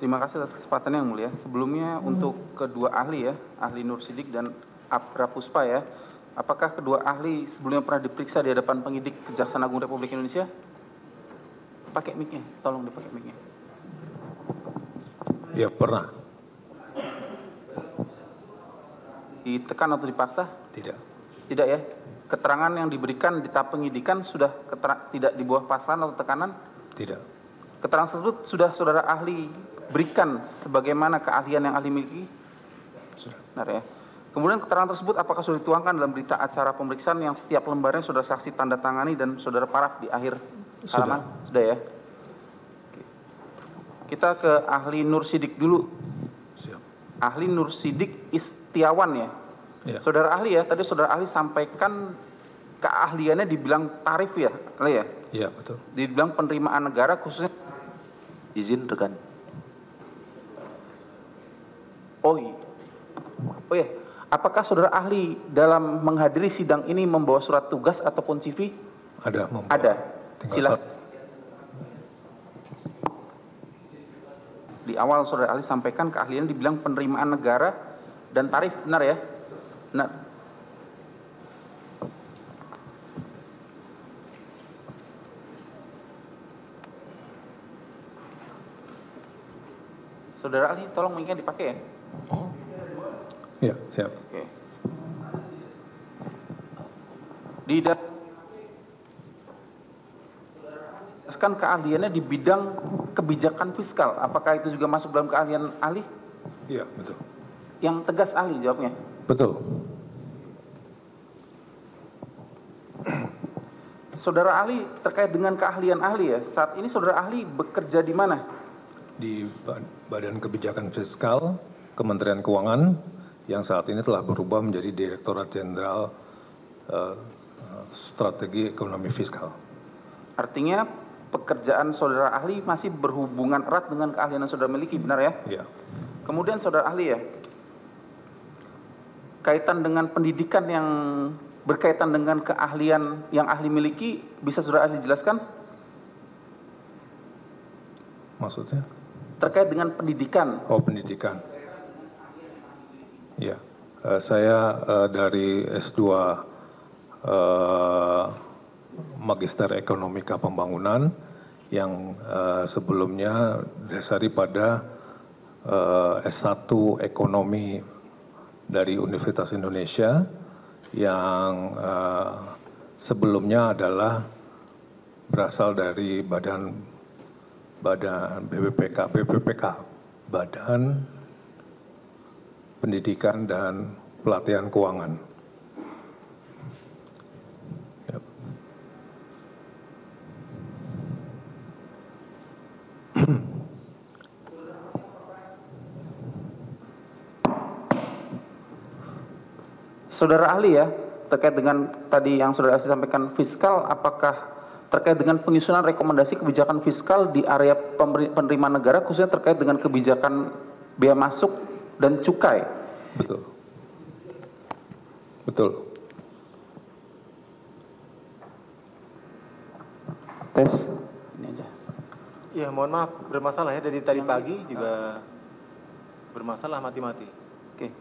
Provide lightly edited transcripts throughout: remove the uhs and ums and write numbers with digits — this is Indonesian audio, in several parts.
Terima kasih atas kesempatannya yang mulia. Sebelumnya untuk kedua ahli ya, ahli Nur Sidik dan Abra Puspa ya, apakah kedua ahli sebelumnya pernah diperiksa di hadapan penyidik Kejaksaan Agung Republik Indonesia? Pakai mic-nya, tolong dipakai mic-nya. Ya, pernah. Ditekan atau dipaksa? Tidak. Tidak ya. Keterangan yang diberikan di tahap penyidikan sudah tidak di bawah paksaan atau tekanan? Tidak. Keterangan tersebut sudah saudara ahli berikan sebagaimana keahlian yang ahli miliki? Sudah. Benar ya. Kemudian keterangan tersebut apakah sudah dituangkan dalam berita acara pemeriksaan yang setiap lembarnya saudara saksi tanda tangani dan saudara paraf di akhir halaman? Sudah ya. Oke. Kita ke ahli Nur Sidik dulu. Siap. Ahli Nur Sidik Istiawan ya. Ya. Saudara ahli ya, tadi saudara ahli sampaikan keahliannya dibilang tarif ya, ya? Iya, betul. Dibilang penerimaan negara khususnya. Izin rekan. Oh iya. Apakah saudara ahli dalam menghadiri sidang ini membawa surat tugas ataupun CV? Ada. Ada. Tinggal Silakan. Di awal saudara ahli sampaikan keahlian dibilang penerimaan negara dan tarif, benar ya? Benar. Saudara ahli, tolong mic-nya dipakai ya. Ya, siap. Oke. Kan keahliannya di bidang kebijakan fiskal. Apakah itu juga masuk dalam keahlian ahli? Iya, betul. Yang tegas ahli jawabnya. Betul. Saudara ahli terkait dengan keahlian ahli ya. Saat ini saudara ahli bekerja di mana? Di Badan Kebijakan Fiskal Kementerian Keuangan yang saat ini telah berubah menjadi Direktorat Jenderal Strategi Ekonomi Fiskal. Artinya pekerjaan saudara ahli masih berhubungan erat dengan keahlian yang saudara miliki, benar ya? Iya. Kemudian saudara ahli ya, kaitan dengan pendidikan yang berkaitan dengan keahlian yang ahli miliki, bisa saudara ahli jelaskan? Maksudnya? Terkait dengan pendidikan. Oh, pendidikan. Ya, saya dari S2 Magister Ekonomika Pembangunan yang sebelumnya dasari pada S1 Ekonomi dari Universitas Indonesia yang sebelumnya adalah berasal dari Badan BPPK, Badan Pendidikan dan Pelatihan Keuangan. Yep. Saudara ahli ya, terkait dengan tadi yang saudara ahli sampaikan fiskal, apakah terkait dengan penyusunan rekomendasi kebijakan fiskal di area penerimaan negara, khususnya terkait dengan kebijakan bea masuk dan cukai? Betul. Betul. Tes. Ini aja. Ya, mohon maaf, bermasalah ya, dari tadi pagi juga bermasalah mati-mati. Oke.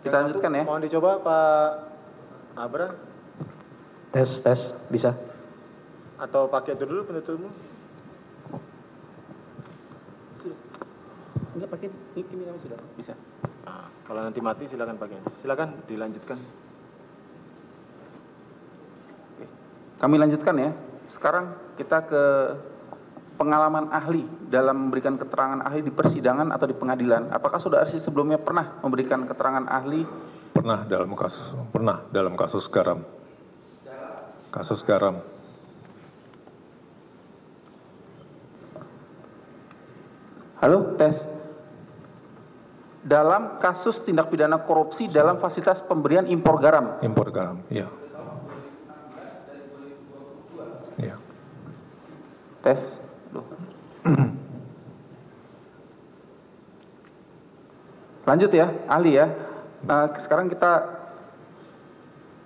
Kita lanjutkan ya. Mohon dicoba Pak Abra. Tes, bisa. Atau pakai itu dulu penutupmu. Enggak pakai ini kamu sudah bisa. Nah, kalau nanti mati silakan pakai. Silakan dilanjutkan. Oke. Kami lanjutkan ya. Sekarang kita ke pengalaman ahli dalam memberikan keterangan ahli di persidangan atau di pengadilan. Apakah saudara sebelumnya pernah memberikan keterangan ahli? Pernah dalam kasus garam. Kasus garam. Halo, tes. Dalam kasus tindak pidana korupsi dalam fasilitas pemberian impor garam. Impor garam, iya. Iya. Tes. Lanjut ya, ahli ya. Sekarang kita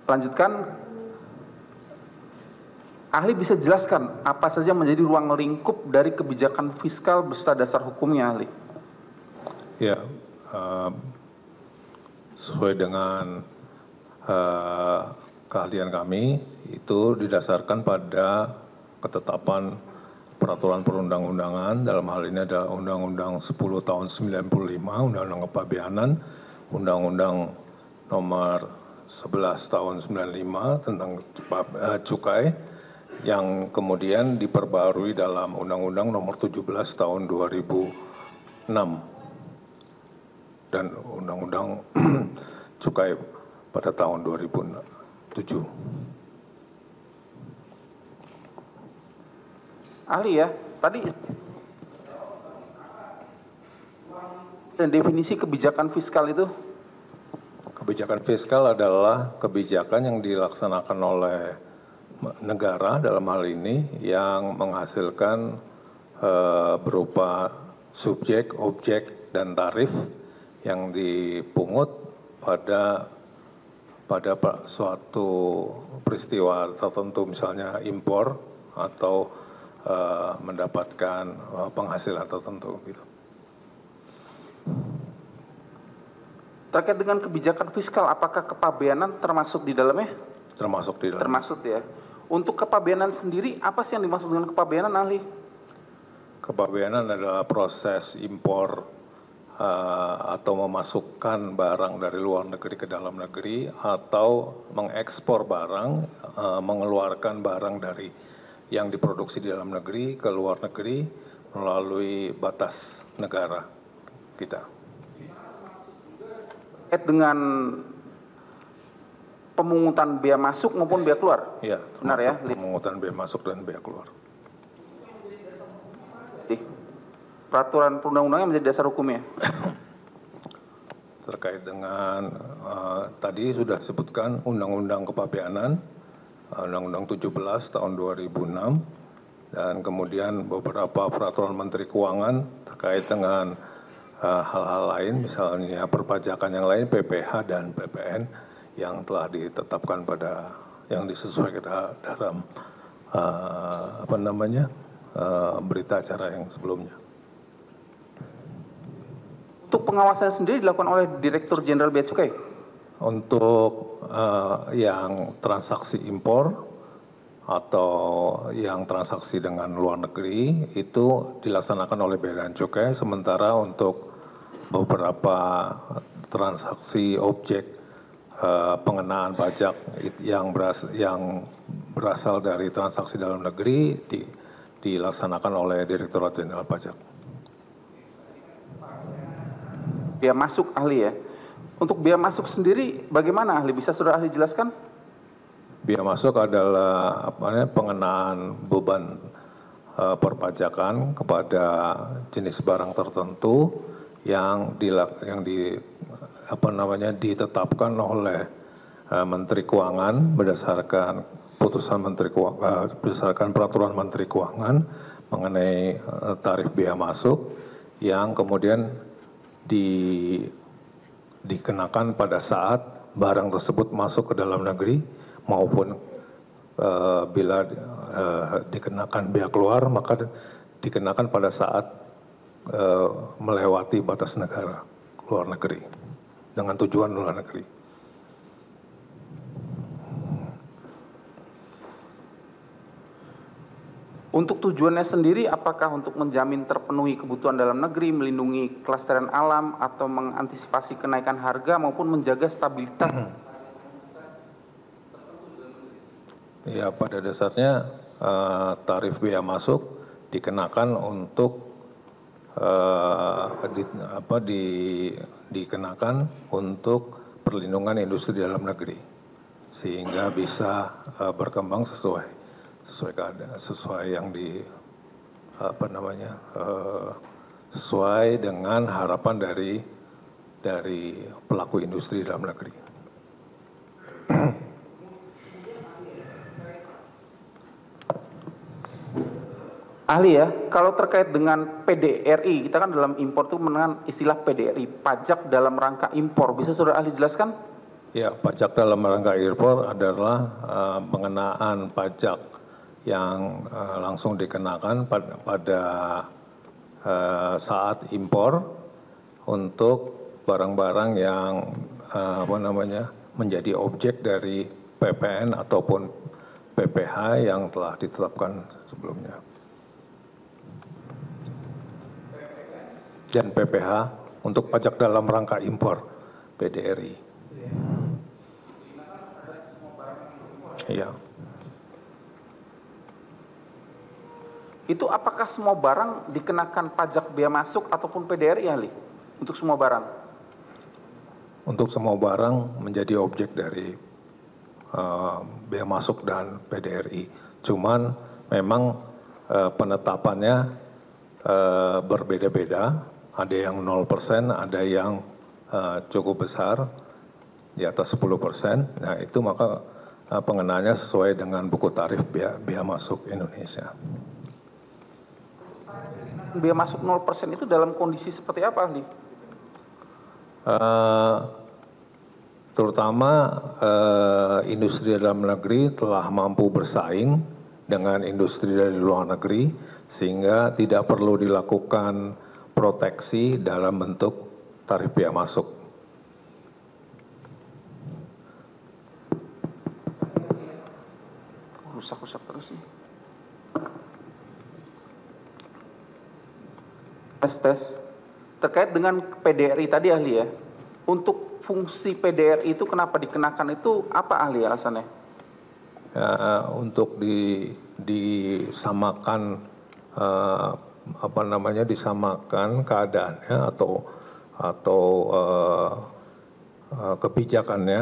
lanjutkan. Ahli bisa jelaskan apa saja menjadi ruang lingkup dari kebijakan fiskal beserta dasar hukumnya, ahli? Ya, sesuai dengan keahlian kami, itu didasarkan pada ketetapan peraturan perundang-undangan, dalam hal ini adalah Undang-Undang 10 tahun 95, Undang-Undang Kepabeanan, Undang-Undang nomor 11 tahun 95 tentang cukai, yang kemudian diperbarui dalam Undang-Undang nomor 17 tahun 2006 dan Undang-Undang cukai pada tahun 2007. Ahli ya, tadi dan definisi kebijakan fiskal itu? Kebijakan fiskal adalah kebijakan yang dilaksanakan oleh negara dalam hal ini yang menghasilkan berupa subjek, objek, dan tarif yang dipungut pada suatu peristiwa tertentu, misalnya impor atau mendapatkan penghasilan tertentu gitu. Terkait dengan kebijakan fiskal, apakah kepabeanan termasuk di dalamnya? Termasuk di dalam. Termasuk ya. Untuk kepabeanan sendiri, apa sih yang dimaksud dengan kepabeanan, ahli? Kepabeanan adalah proses impor atau memasukkan barang dari luar negeri ke dalam negeri, atau mengekspor barang, mengeluarkan barang dari yang diproduksi di dalam negeri ke luar negeri melalui batas negara kita. Terkait dengan pemungutan bea masuk maupun bea keluar? Ya, benar ya? Pemungutan bea masuk dan bea keluar. Peraturan perundang-undangan menjadi dasar hukumnya? Terkait dengan tadi sudah disebutkan Undang-Undang Kepabeanan, Undang-Undang 17 tahun 2006, dan kemudian beberapa peraturan Menteri Keuangan terkait dengan hal-hal lain, misalnya perpajakan yang lain, PPh dan PPN, yang telah ditetapkan pada yang disesuaikan dalam berita acara yang sebelumnya. Untuk pengawasan sendiri dilakukan oleh Direktur Jenderal Bea Cukai? Untuk yang transaksi impor atau yang transaksi dengan luar negeri itu dilaksanakan oleh Bea dan Cukai, sementara untuk beberapa transaksi objek pengenaan pajak yang berasal dari transaksi dalam negeri dilaksanakan oleh Direktorat Jenderal Pajak. Bea masuk, ahli ya. Untuk bea masuk sendiri bagaimana, ahli? Bisa sudah ahli jelaskan? Bea masuk adalah pengenaan beban perpajakan kepada jenis barang tertentu yang ditetapkan oleh Menteri Keuangan berdasarkan putusan Menteri Keuangan, berdasarkan peraturan Menteri Keuangan mengenai tarif bea masuk yang kemudian dikenakan pada saat barang tersebut masuk ke dalam negeri, maupun bila dikenakan bea keluar maka dikenakan pada saat melewati batas negara luar negeri dengan tujuan luar negeri. Untuk tujuannya sendiri, apakah untuk menjamin terpenuhi kebutuhan dalam negeri, melindungi kelestarian alam, atau mengantisipasi kenaikan harga, maupun menjaga stabilitas? Ya, pada dasarnya tarif bea masuk dikenakan untuk dikenakan untuk perlindungan industri dalam negeri, sehingga bisa berkembang sesuai yang sesuai dengan harapan dari pelaku industri dalam negeri. Ahli ya, kalau terkait dengan PDRI, kita kan dalam impor itu mengenal istilah PDRI, pajak dalam rangka impor. Bisa saudara ahli jelaskan? Ya, pajak dalam rangka impor adalah pengenaan pajak yang langsung dikenakan pada saat impor untuk barang-barang yang menjadi objek dari PPN ataupun PPh yang telah ditetapkan sebelumnya. Dan PPh untuk pajak dalam rangka impor PDRI. Iya. Itu apakah semua barang dikenakan pajak bea masuk ataupun PDRI, ahli? Untuk semua barang? Untuk semua barang menjadi objek dari bea masuk dan PDRI. Cuman memang penetapannya berbeda-beda. Ada yang 0%, ada yang cukup besar, di atas 10%. Nah itu maka pengenaannya sesuai dengan buku tarif bea masuk Indonesia. Bea masuk 0% itu dalam kondisi seperti apa, ahli? Terutama industri dalam negeri telah mampu bersaing dengan industri dari luar negeri sehingga tidak perlu dilakukan proteksi dalam bentuk tarif bea masuk. Rusak-rusak terus nih. Tes. Terkait dengan PDRI tadi, ahli ya. Untuk fungsi PDRI itu kenapa dikenakan itu apa, ahli, alasannya? Untuk disamakan disamakan keadaannya atau kebijakannya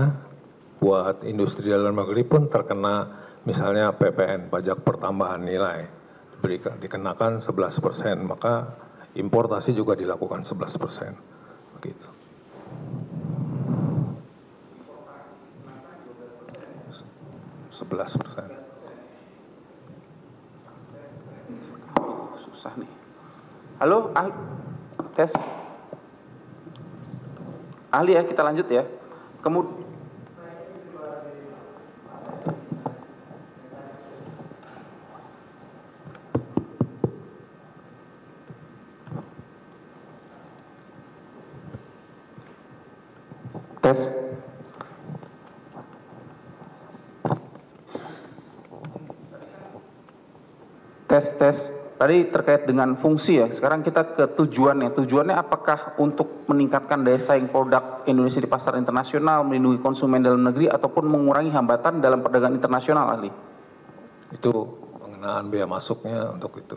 buat industri dalam negeri pun terkena misalnya PPN, pajak pertambahan nilai, dikenakan 11%, maka importasi juga dilakukan 11%. Begitu. 11%. Susah nih. Halo, ahli. Tes. Ahli ya, kita lanjut ya. Kemudian tes. Tes. Tadi terkait dengan fungsi ya. Sekarang kita ke tujuannya. Tujuannya apakah untuk meningkatkan daya saing produk Indonesia di pasar internasional, melindungi konsumen dalam negeri, ataupun mengurangi hambatan dalam perdagangan internasional, ahli? Itu pengenaan bea masuknya untuk itu.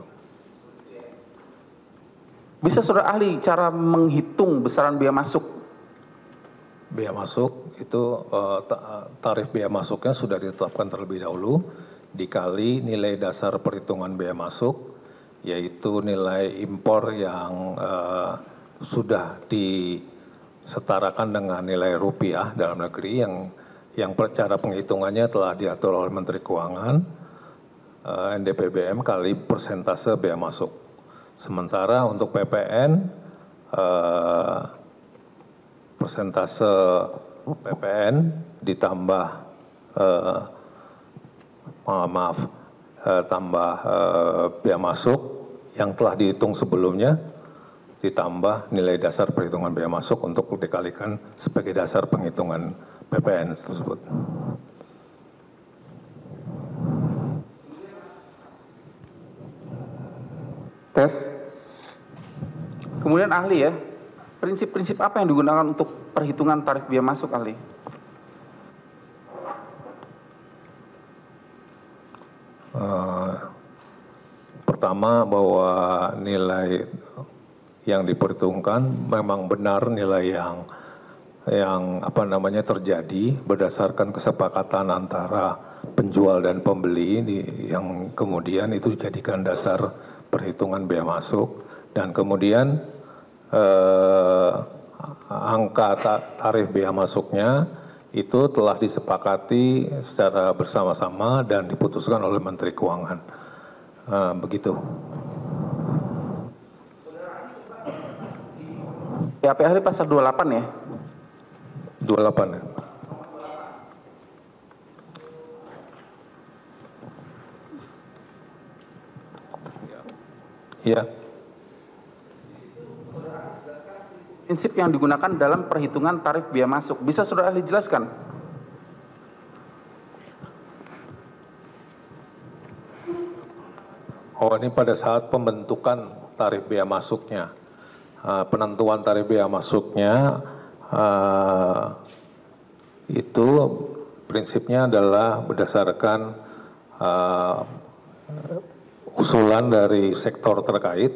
Bisa saudara ahli cara menghitung besaran bea masuk? Bea masuk itu tarif bea masuknya sudah ditetapkan terlebih dahulu dikali nilai dasar perhitungan bea masuk, yaitu nilai impor yang sudah disetarakan dengan nilai rupiah dalam negeri yang cara penghitungannya telah diatur oleh Menteri Keuangan, NDPBM kali persentase bea masuk. Sementara untuk PPN persentase PPN ditambah tambah bea masuk yang telah dihitung sebelumnya ditambah nilai dasar perhitungan bea masuk untuk dikalikan sebagai dasar penghitungan PPN tersebut. Tes. Kemudian ahli ya, prinsip-prinsip apa yang digunakan untuk perhitungan tarif bea masuk, ahli? Pertama bahwa nilai yang diperhitungkan memang benar nilai yang terjadi berdasarkan kesepakatan antara penjual dan pembeli yang kemudian itu dijadikan dasar perhitungan bea masuk, dan kemudian angka tarif bea masuknya itu telah disepakati secara bersama-sama dan diputuskan oleh Menteri Keuangan. Begitu. PAP ahli pasal 28 ya? 28 ya. Iya. prinsip yang digunakan dalam perhitungan tarif biaya masuk. Bisa saudara ahli jelaskan? Oh, ini pada saat pembentukan tarif biaya masuknya. Penentuan tarif biaya masuknya itu prinsipnya adalah berdasarkan usulan dari sektor terkait,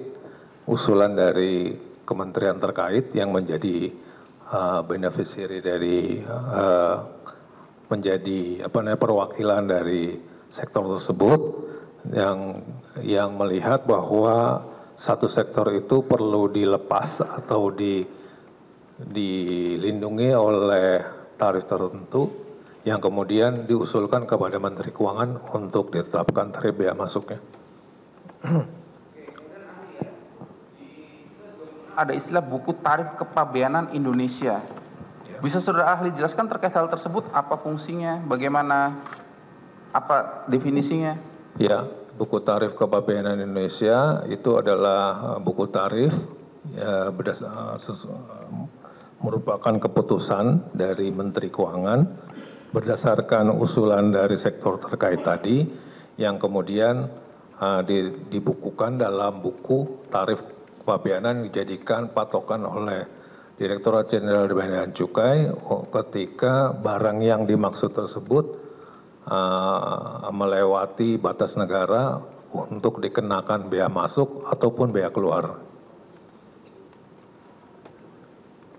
usulan dari kementerian terkait yang menjadi beneficiary dari menjadi perwakilan dari sektor tersebut yang melihat bahwa satu sektor itu perlu dilepas atau dilindungi oleh tarif tertentu yang kemudian diusulkan kepada Menteri Keuangan untuk ditetapkan tarif biaya masuknya. Ada istilah buku tarif kepabeanan Indonesia. Bisa saudara ahli jelaskan terkait hal tersebut, apa fungsinya, bagaimana, apa definisinya? Ya, buku tarif kepabeanan Indonesia itu adalah buku tarif merupakan keputusan dari Menteri Keuangan berdasarkan usulan dari sektor terkait tadi yang kemudian dibukukan dalam buku tarif kepabeanan dijadikan patokan oleh Direktorat Jenderal Bea dan Cukai ketika barang yang dimaksud tersebut melewati batas negara untuk dikenakan bea masuk ataupun bea keluar.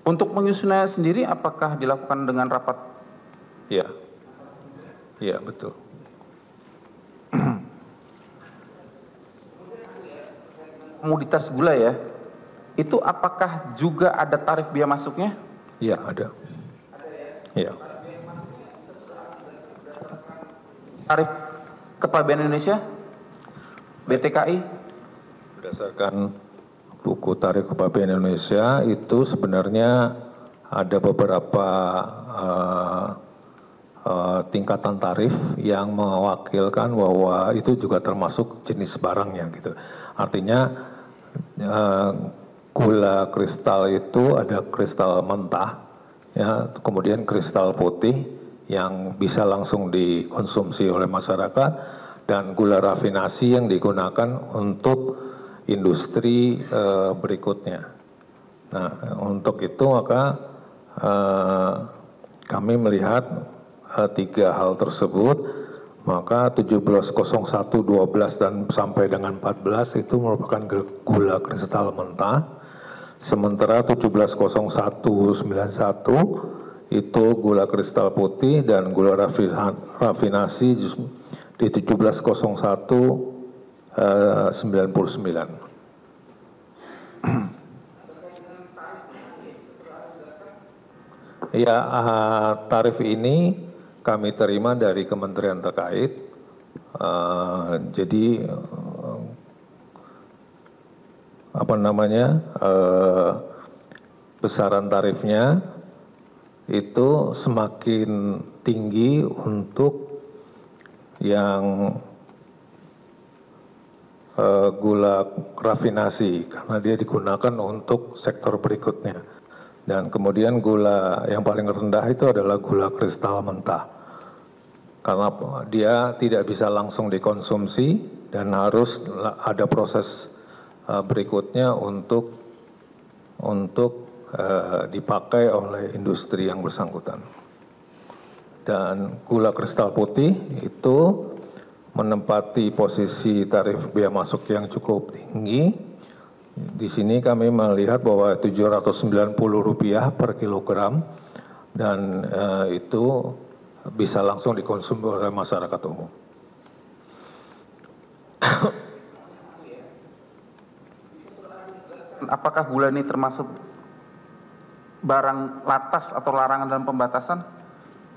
Untuk menyusunnya sendiri apakah dilakukan dengan rapat? Ya, ya betul. Komoditas gula ya, itu apakah juga ada tarif biaya masuknya? Iya ada. Iya. Tarif kepabeanan Indonesia, BTKI? Berdasarkan buku tarif kepabeanan Indonesia itu sebenarnya ada beberapa tingkatan tarif yang mewakilkan bahwa itu juga termasuk jenis barangnya gitu. Artinya gula kristal itu ada kristal mentah, ya, kemudian kristal putih yang bisa langsung dikonsumsi oleh masyarakat dan gula rafinasi yang digunakan untuk industri berikutnya. Nah, untuk itu maka kami melihat tiga hal tersebut, maka 1701, 12 dan sampai dengan 14 itu merupakan gula kristal mentah. Sementara 1701, 91 itu gula kristal putih dan gula rafinasi di 1701 99. Ya, tarif ini kami terima dari kementerian terkait. Jadi besaran tarifnya itu semakin tinggi untuk yang gula rafinasi karena dia digunakan untuk sektor berikutnya. Dan kemudian gula yang paling rendah itu adalah gula kristal mentah. Karena dia tidak bisa langsung dikonsumsi dan harus ada proses berikutnya untuk dipakai oleh industri yang bersangkutan. Dan gula kristal putih itu menempati posisi tarif biaya masuk yang cukup tinggi. Di sini kami melihat bahwa Rp790 per kilogram dan itu bisa langsung dikonsumsi oleh masyarakat umum. Apakah gula ini termasuk barang latas atau larangan dalam pembatasan?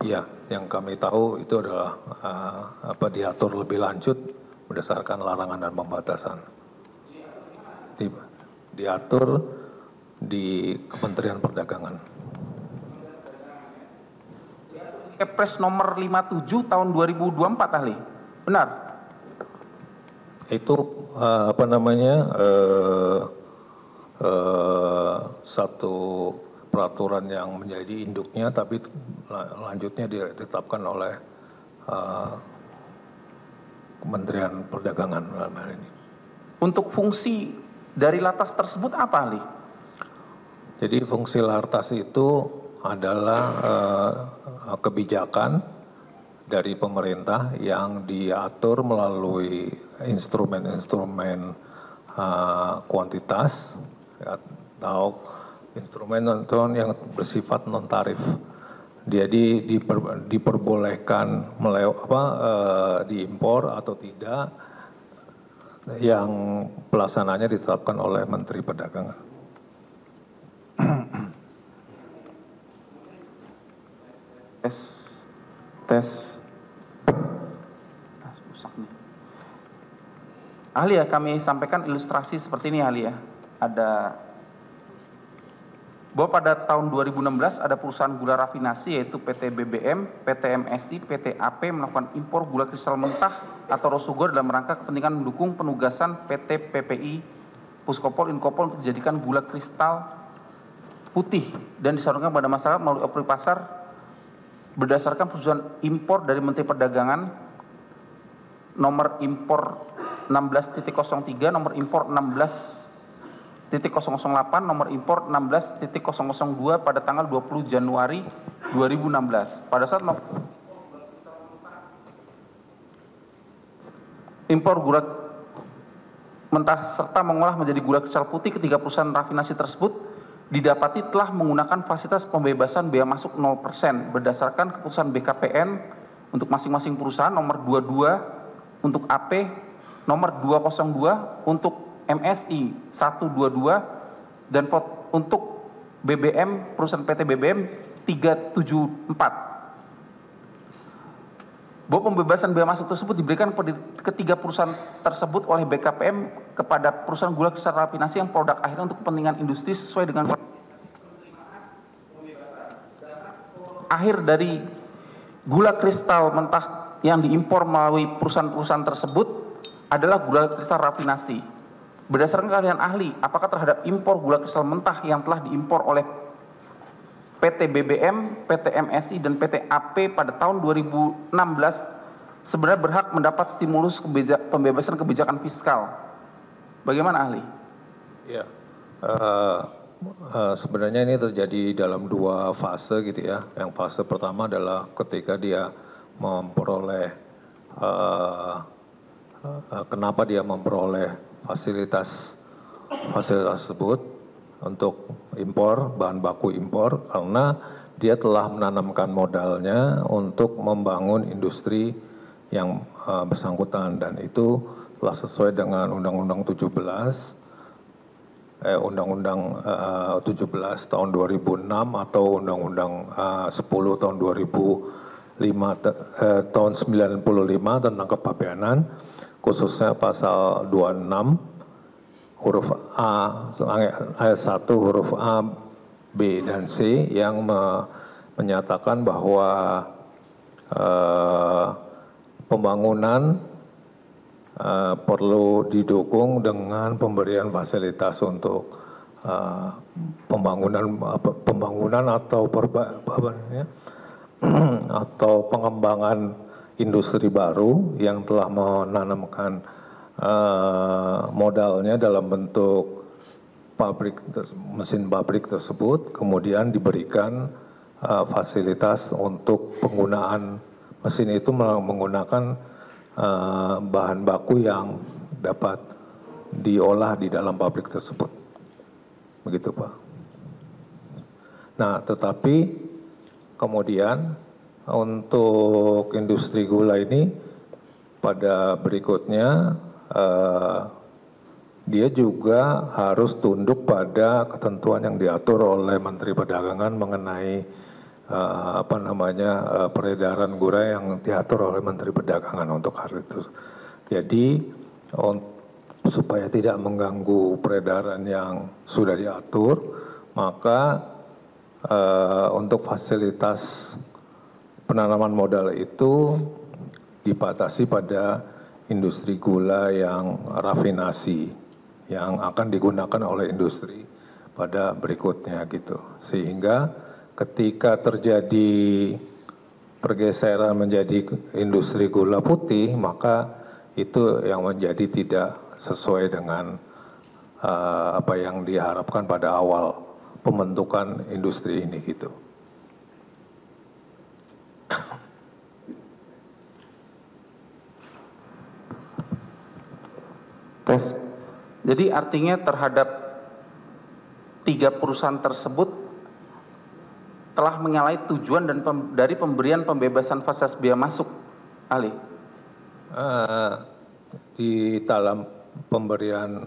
Iya, yang kami tahu itu adalah diatur lebih lanjut berdasarkan larangan dan pembatasan. Diatur di Kementerian Perdagangan. Kepres nomor 57 tahun 2024 ahli, benar? Itu satu peraturan yang menjadi induknya, tapi lanjutnya ditetapkan oleh Kementerian Perdagangan dalam hal ini. Untuk fungsi dari Latas tersebut apa, ahli? Jadi fungsi Latas itu adalah kebijakan dari pemerintah yang diatur melalui instrumen-instrumen kuantitas atau instrumen yang bersifat non tarif. Jadi diperbolehkan diimpor atau tidak, yang pelaksananya ditetapkan oleh Menteri Perdagangan. Tes. Ahli ya, kami sampaikan ilustrasi seperti ini, ahli ya. Ada bahwa pada tahun 2016 ada perusahaan gula rafinasi yaitu PT BBM, PT MSI, PT AP melakukan impor gula kristal mentah atau raw sugar dalam rangka kepentingan mendukung penugasan PT PPI Puskopol Inkopol untuk dijadikan gula kristal putih dan disalurkan pada masyarakat melalui operasi pasar berdasarkan persetujuan impor dari Menteri Perdagangan nomor impor 16.03, nomor impor 16.008, nomor impor 16.002 pada tanggal 20 Januari 2016. Pada saat impor gula mentah serta mengolah menjadi gula kristal putih, ketiga perusahaan rafinasi tersebut didapati telah menggunakan fasilitas pembebasan bea masuk 0% berdasarkan keputusan BKPN untuk masing-masing perusahaan nomor 22 untuk AP, nomor 202 untuk MSI 122 dan untuk BBM perusahaan PT BBM 374. Bahwa pembebasan bea masuk tersebut diberikan ketiga perusahaan tersebut oleh BKPM kepada perusahaan gula kristal rafinasi yang produk akhirnya untuk kepentingan industri sesuai dengan akhir dari gula kristal mentah yang diimpor melalui perusahaan-perusahaan tersebut adalah gula kristal rafinasi. Berdasarkan keahlian ahli, apakah terhadap impor gula kristal mentah yang telah diimpor oleh PT BBM, PT MSI, dan PT AP pada tahun 2016 sebenarnya berhak mendapat stimulus pembebasan kebijakan fiskal? Bagaimana ahli? Ya, sebenarnya ini terjadi dalam dua fase gitu ya. Yang fase pertama adalah ketika dia memperoleh, kenapa dia memperoleh fasilitas tersebut untuk impor, bahan baku impor, karena dia telah menanamkan modalnya untuk membangun industri yang bersangkutan, dan itu telah sesuai dengan Undang-Undang 17 tahun 2006 atau Undang-Undang 10 tahun 2005 tahun 95 tentang kepabeanan, khususnya pasal 26 huruf A, ayat 1 huruf A, B, dan C yang menyatakan bahwa pembangunan perlu didukung dengan pemberian fasilitas untuk pembangunan atau pengembangan industri baru yang telah menanamkan modalnya dalam bentuk mesin pabrik tersebut, kemudian diberikan fasilitas untuk penggunaan mesin itu menggunakan bahan baku yang dapat diolah di dalam pabrik tersebut. Begitu, Pak. Nah, tetapi kemudian untuk industri gula ini pada berikutnya dia juga harus tunduk pada ketentuan yang diatur oleh Menteri Perdagangan mengenai peredaran gula yang diatur oleh Menteri Perdagangan untuk hal itu. Jadi supaya tidak mengganggu peredaran yang sudah diatur, maka untuk fasilitas penanaman modal itu dibatasi pada industri gula yang rafinasi yang akan digunakan oleh industri pada berikutnya gitu. Sehingga ketika terjadi pergeseran menjadi industri gula putih, maka itu yang menjadi tidak sesuai dengan apa yang diharapkan pada awal pembentukan industri ini gitu. Tes. Jadi artinya terhadap 3 perusahaan tersebut telah menyalahi tujuan dan dari pemberian pembebasan fasilitas biaya masuk, ahli? Di dalam pemberian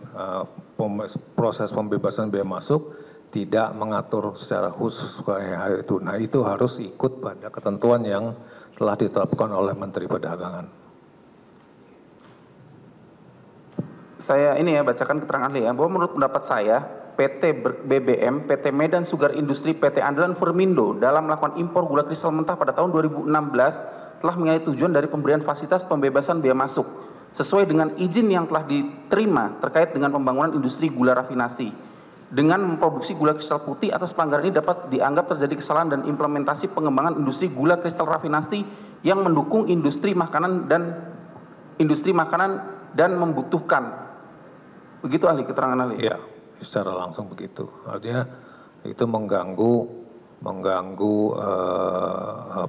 proses pembebasan biaya masuk tidak mengatur secara khusus kayak itu. Nah, itu harus ikut pada ketentuan yang telah ditetapkan oleh Menteri Perdagangan. Saya ini ya bacakan keterangan ahli ya, bahwa menurut pendapat saya PT BBM, PT Medan Sugar Industri, PT Andalan Fermindo dalam melakukan impor gula kristal mentah pada tahun 2016 telah menyalahi tujuan dari pemberian fasilitas pembebasan biaya masuk sesuai dengan izin yang telah diterima terkait dengan pembangunan industri gula rafinasi. Dengan memproduksi gula kristal putih, atas pelanggaran ini dapat dianggap terjadi kesalahan dan implementasi pengembangan industri gula kristal rafinasi yang mendukung industri makanan dan membutuhkan. Begitu ahli, keterangan ahli? Iya, secara langsung begitu. Artinya itu mengganggu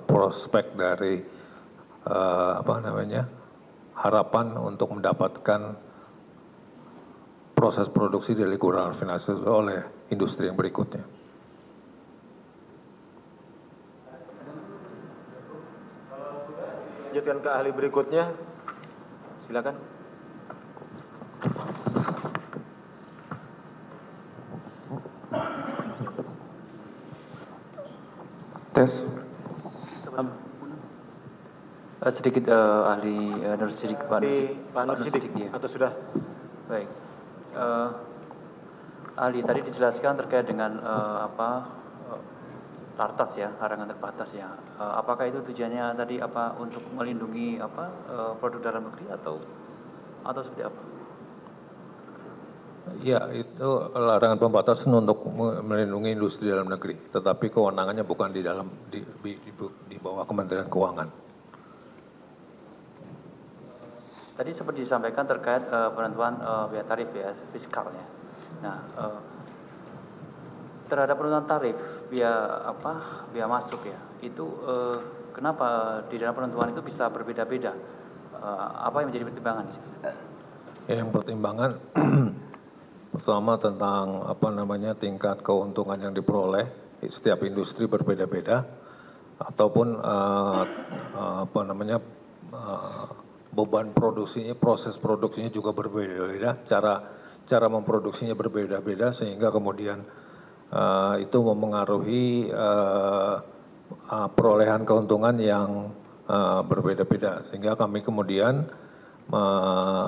prospek dari harapan untuk mendapatkan proses produksi dari gula rafinasi oleh industri yang berikutnya. Lanjutkan ke ahli berikutnya, silakan. Tes. Sedikit ahli Nur Sidik, Pak Nur Sidik, ya. atau sudah? Baik. Ahli tadi dijelaskan terkait dengan lartas ya, larangan terbatas ya. Apakah itu tujuannya tadi untuk melindungi produk dalam negeri atau seperti apa? Ya, itu larangan pembatasan untuk melindungi industri dalam negeri, tetapi kewenangannya bukan di bawah Kementerian Keuangan. Tadi seperti disampaikan terkait penentuan biaya tarif ya, fiskalnya. Nah, terhadap penentuan tarif biaya masuk ya, itu kenapa di dalam penentuan itu bisa berbeda-beda? Apa yang menjadi pertimbangan di sini? Yang pertimbangan pertama tentang tingkat keuntungan yang diperoleh, setiap industri berbeda-beda, ataupun beban produksinya, proses produksinya juga berbeda-beda, cara memproduksinya berbeda-beda, sehingga kemudian itu memengaruhi perolehan keuntungan yang berbeda-beda, sehingga kami kemudian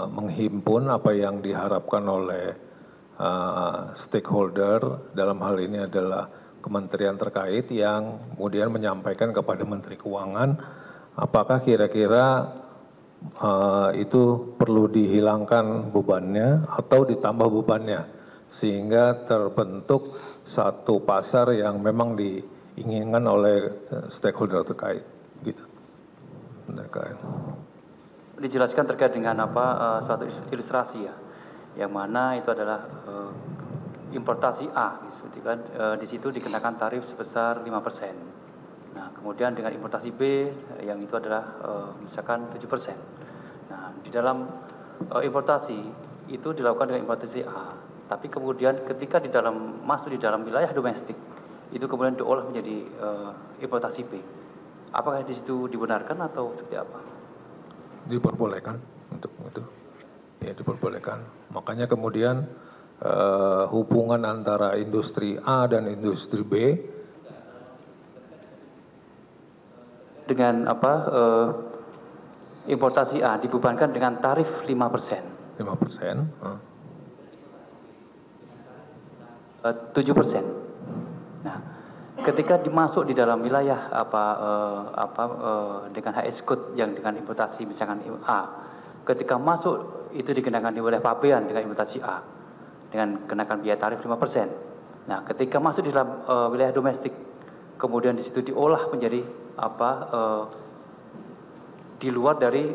menghimpun apa yang diharapkan oleh stakeholder, dalam hal ini adalah kementerian terkait, yang kemudian menyampaikan kepada Menteri Keuangan apakah kira-kira itu perlu dihilangkan bebannya atau ditambah bebannya, sehingga terbentuk satu pasar yang memang diinginkan oleh stakeholder terkait gitu. Dijelaskan terkait dengan suatu ilustrasi ya, yang mana itu adalah importasi A, gitu kan, di situ dikenakan tarif sebesar 5%. Nah, kemudian dengan importasi B yang itu adalah misalkan 7%. Nah, di dalam importasi itu dilakukan dengan importasi A, tapi kemudian ketika masuk di dalam wilayah domestik itu kemudian diolah menjadi importasi B. Apakah di situ dibenarkan atau seperti apa? Diperbolehkan untuk itu. Ya, diperbolehkan. Makanya kemudian hubungan antara industri A dan industri B dengan importasi A dibebankan dengan tarif 5%. 5%. 7%. Nah, ketika dimasuk di dalam wilayah dengan HS code yang dengan importasi misalkan A, ketika masuk itu dikenakan di wilayah pabean dengan importasi A dengan kenakan biaya tarif 5%. Nah, ketika masuk di dalam wilayah domestik, kemudian di situ diolah menjadi di luar dari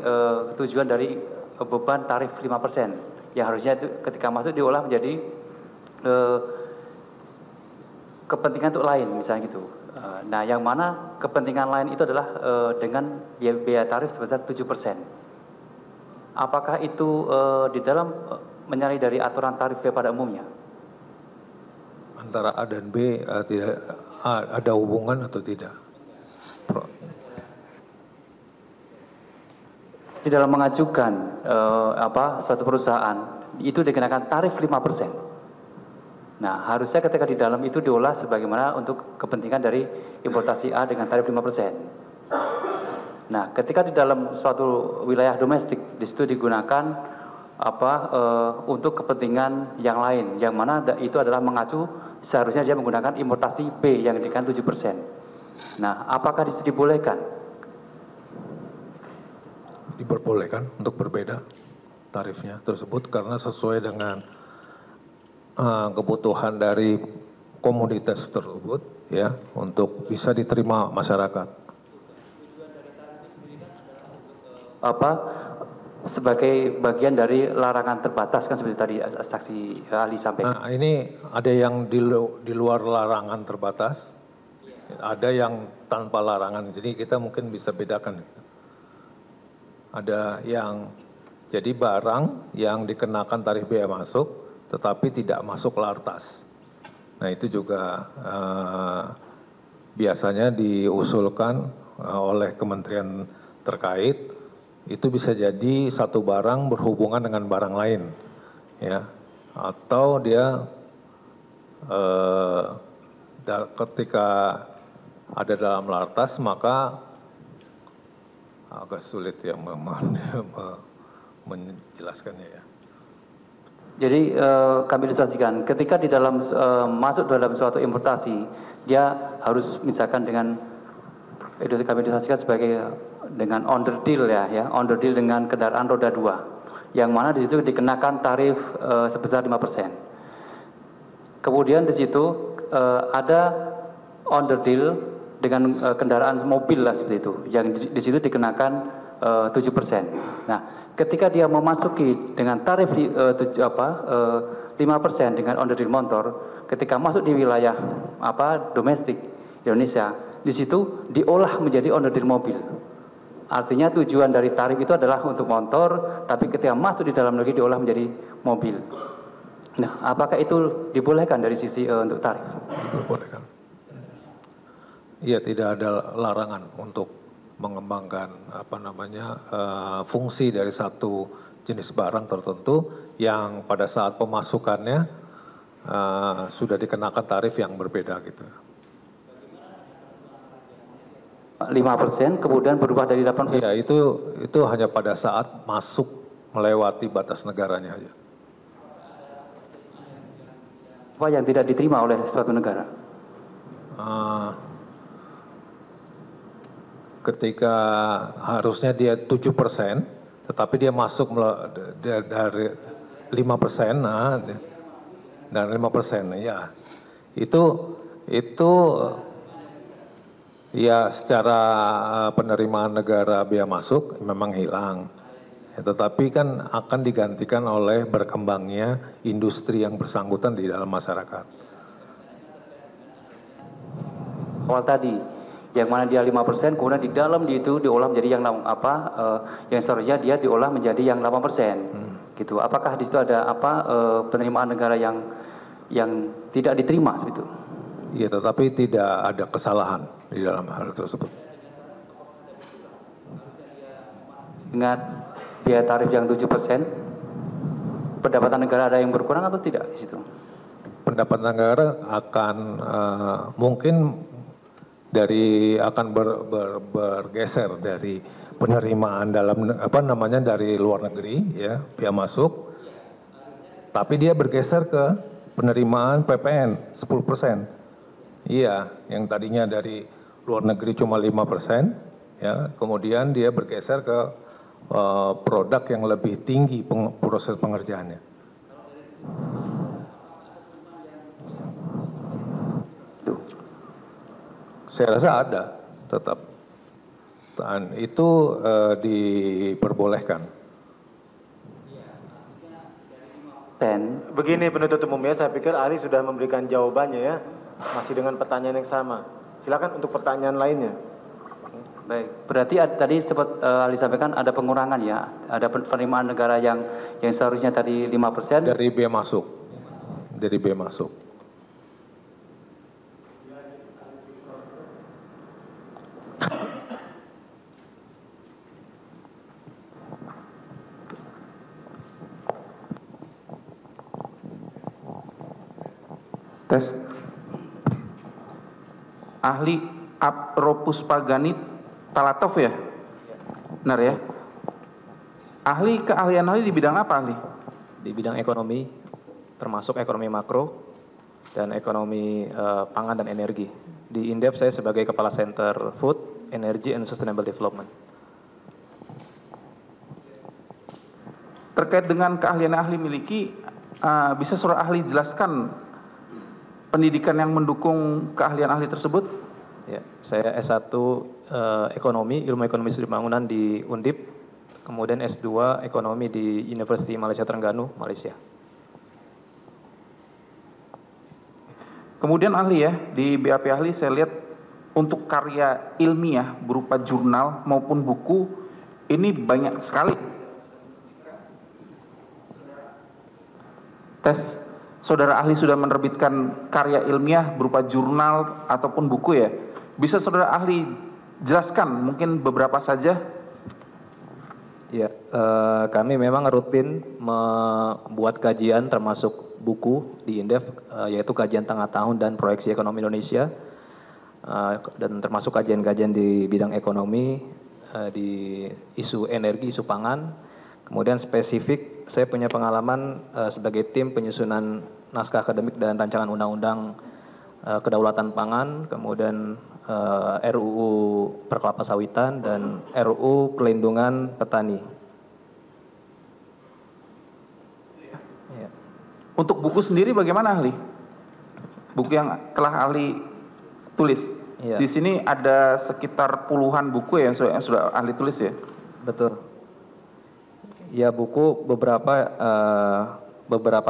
tujuan dari beban tarif 5%, yang harusnya itu ketika masuk diolah menjadi kepentingan untuk lain, misalnya gitu. Nah, yang mana kepentingan lain itu adalah dengan biaya tarif sebesar 7%. Apakah itu di dalam menyalahi dari aturan tarif pada umumnya? Antara A dan B tidak ada hubungan atau tidak? Di dalam mengajukan suatu perusahaan itu dikenakan tarif 5%. Nah, harusnya ketika di dalam itu diolah sebagaimana untuk kepentingan dari importasi A dengan tarif 5%. Nah, ketika di dalam suatu wilayah domestik di situ digunakan untuk kepentingan yang lain, yang mana itu adalah mengacu seharusnya dia menggunakan importasi B yang dikenakan 7%. Nah, apakah di situ dibolehkan? Diperbolehkan untuk berbeda tarifnya tersebut karena sesuai dengan kebutuhan dari komoditas tersebut, ya, untuk bisa diterima masyarakat. Sebagai bagian dari larangan terbatas kan seperti tadi saksi ahli sampaikan. Nah, ini ada yang di luar larangan terbatas, ada yang tanpa larangan. Jadi kita mungkin bisa bedakan. Ada yang jadi barang yang dikenakan tarif bea masuk, tetapi tidak masuk lartas. Nah, itu juga biasanya diusulkan oleh kementerian terkait. Itu bisa jadi satu barang berhubungan dengan barang lain, ya, atau dia ketika ada dalam lartas maka agak sulit ya menjelaskannya, ya. Jadi kami ilustrasikan ketika di dalam masuk dalam suatu importasi, dia harus misalkan dengan itu kami ilustrasikan sebagai dengan under deal, ya under deal dengan kendaraan roda 2, yang mana di situ dikenakan tarif sebesar 5%. Kemudian di situ ada under deal dengan kendaraan mobil lah seperti itu, yang di situ dikenakan 7%. Nah, ketika dia memasuki dengan tarif 5% dengan under deal motor, ketika masuk di wilayah domestik Indonesia, di situ diolah menjadi under deal mobil. Artinya tujuan dari tarif itu adalah untuk motor, tapi ketika masuk di dalam negeri diolah menjadi mobil. Nah, apakah itu dibolehkan dari sisi untuk tarif? Dibolehkan. Iya, tidak ada larangan untuk mengembangkan fungsi dari satu jenis barang tertentu yang pada saat pemasukannya sudah dikenakan tarif yang berbeda gitu. 5% kemudian berubah dari 8%. Ya, itu hanya pada saat masuk melewati batas negaranya aja. Apa yang tidak diterima oleh suatu negara? Ketika harusnya dia 7%, tetapi dia masuk dari 5%, dan 5%, ya, itu ya secara penerimaan negara bea masuk memang hilang, ya, tetapi kan akan digantikan oleh berkembangnya industri yang bersangkutan di dalam masyarakat. Awal tadi, yang mana dia 5%, kemudian di dalam itu diolah menjadi yang yang seharusnya dia diolah menjadi yang 8%, gitu. Apakah di situ ada penerimaan negara yang tidak diterima seperti itu? Iya, tetapi tidak ada kesalahan di dalam hal tersebut. Dengan biaya tarif yang 7%, pendapatan negara ada yang berkurang atau tidak di situ? Pendapatan negara akan mungkin bergeser dari penerimaan dari luar negeri, ya, biaya masuk, tapi dia bergeser ke penerimaan PPN 10%. Iya, yang tadinya dari luar negeri cuma 5%, ya, kemudian dia bergeser ke produk yang lebih tinggi proses pengerjaannya. Saya rasa ada tetap. Dan itu diperbolehkan. Begini penuntut umum ya, saya pikir ahli sudah memberikan jawabannya ya. Masih dengan pertanyaan yang sama. Silakan untuk pertanyaan lainnya. Baik, berarti tadi sempat ahli sampaikan ada pengurangan ya, ada penerimaan negara yang seharusnya tadi 5%. Dari B masuk. Dari B masuk. Tes. Ahli Apropuspaganit Talatov ya? Benar ya? Ahli, keahlian ahli di bidang apa ahli? Di bidang ekonomi, termasuk ekonomi makro dan ekonomi pangan dan energi. Di Indef saya sebagai Kepala Center Food, Energy and Sustainable Development. Terkait dengan keahlian yang ahli miliki, bisa saudara ahli jelaskan pendidikan yang mendukung keahlian ahli tersebut? Ya, saya S1 Ekonomi, Ilmu Ekonomi Studi Pembangunan di Undip, kemudian S2 Ekonomi di University Malaysia Terengganu, Malaysia. Kemudian ahli ya, di BAP ahli saya lihat untuk karya ilmiah berupa jurnal maupun buku, ini banyak sekali. Tes, saudara ahli sudah menerbitkan karya ilmiah berupa jurnal ataupun buku ya. Bisa saudara ahli jelaskan mungkin beberapa saja? Ya, kami memang rutin membuat kajian termasuk buku di Indef, yaitu kajian tengah tahun dan proyeksi ekonomi Indonesia, dan termasuk kajian-kajian di bidang ekonomi, di isu energi, isu pangan. Kemudian spesifik, saya punya pengalaman sebagai tim penyusunan naskah akademik dan rancangan undang-undang kedaulatan pangan, kemudian RUU perkelapa sawitan dan RUU pelindungan petani. Ya. Untuk buku sendiri bagaimana ahli? Buku yang telah ahli tulis. Ya. Di sini ada sekitar puluhan buku yang sudah ahli tulis ya? Betul. Ya, buku beberapa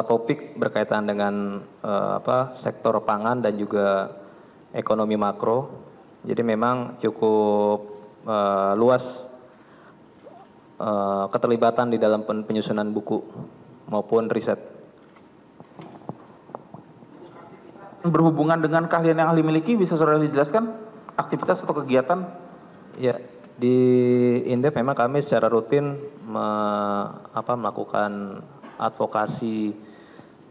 topik berkaitan dengan sektor pangan dan juga ekonomi makro. Jadi memang cukup luas keterlibatan di dalam penyusunan buku maupun riset. Berhubungan dengan keahlian yang ahli miliki, bisa saudara dijelaskan aktivitas atau kegiatan? Ya, di Indef memang kami secara rutin melakukan advokasi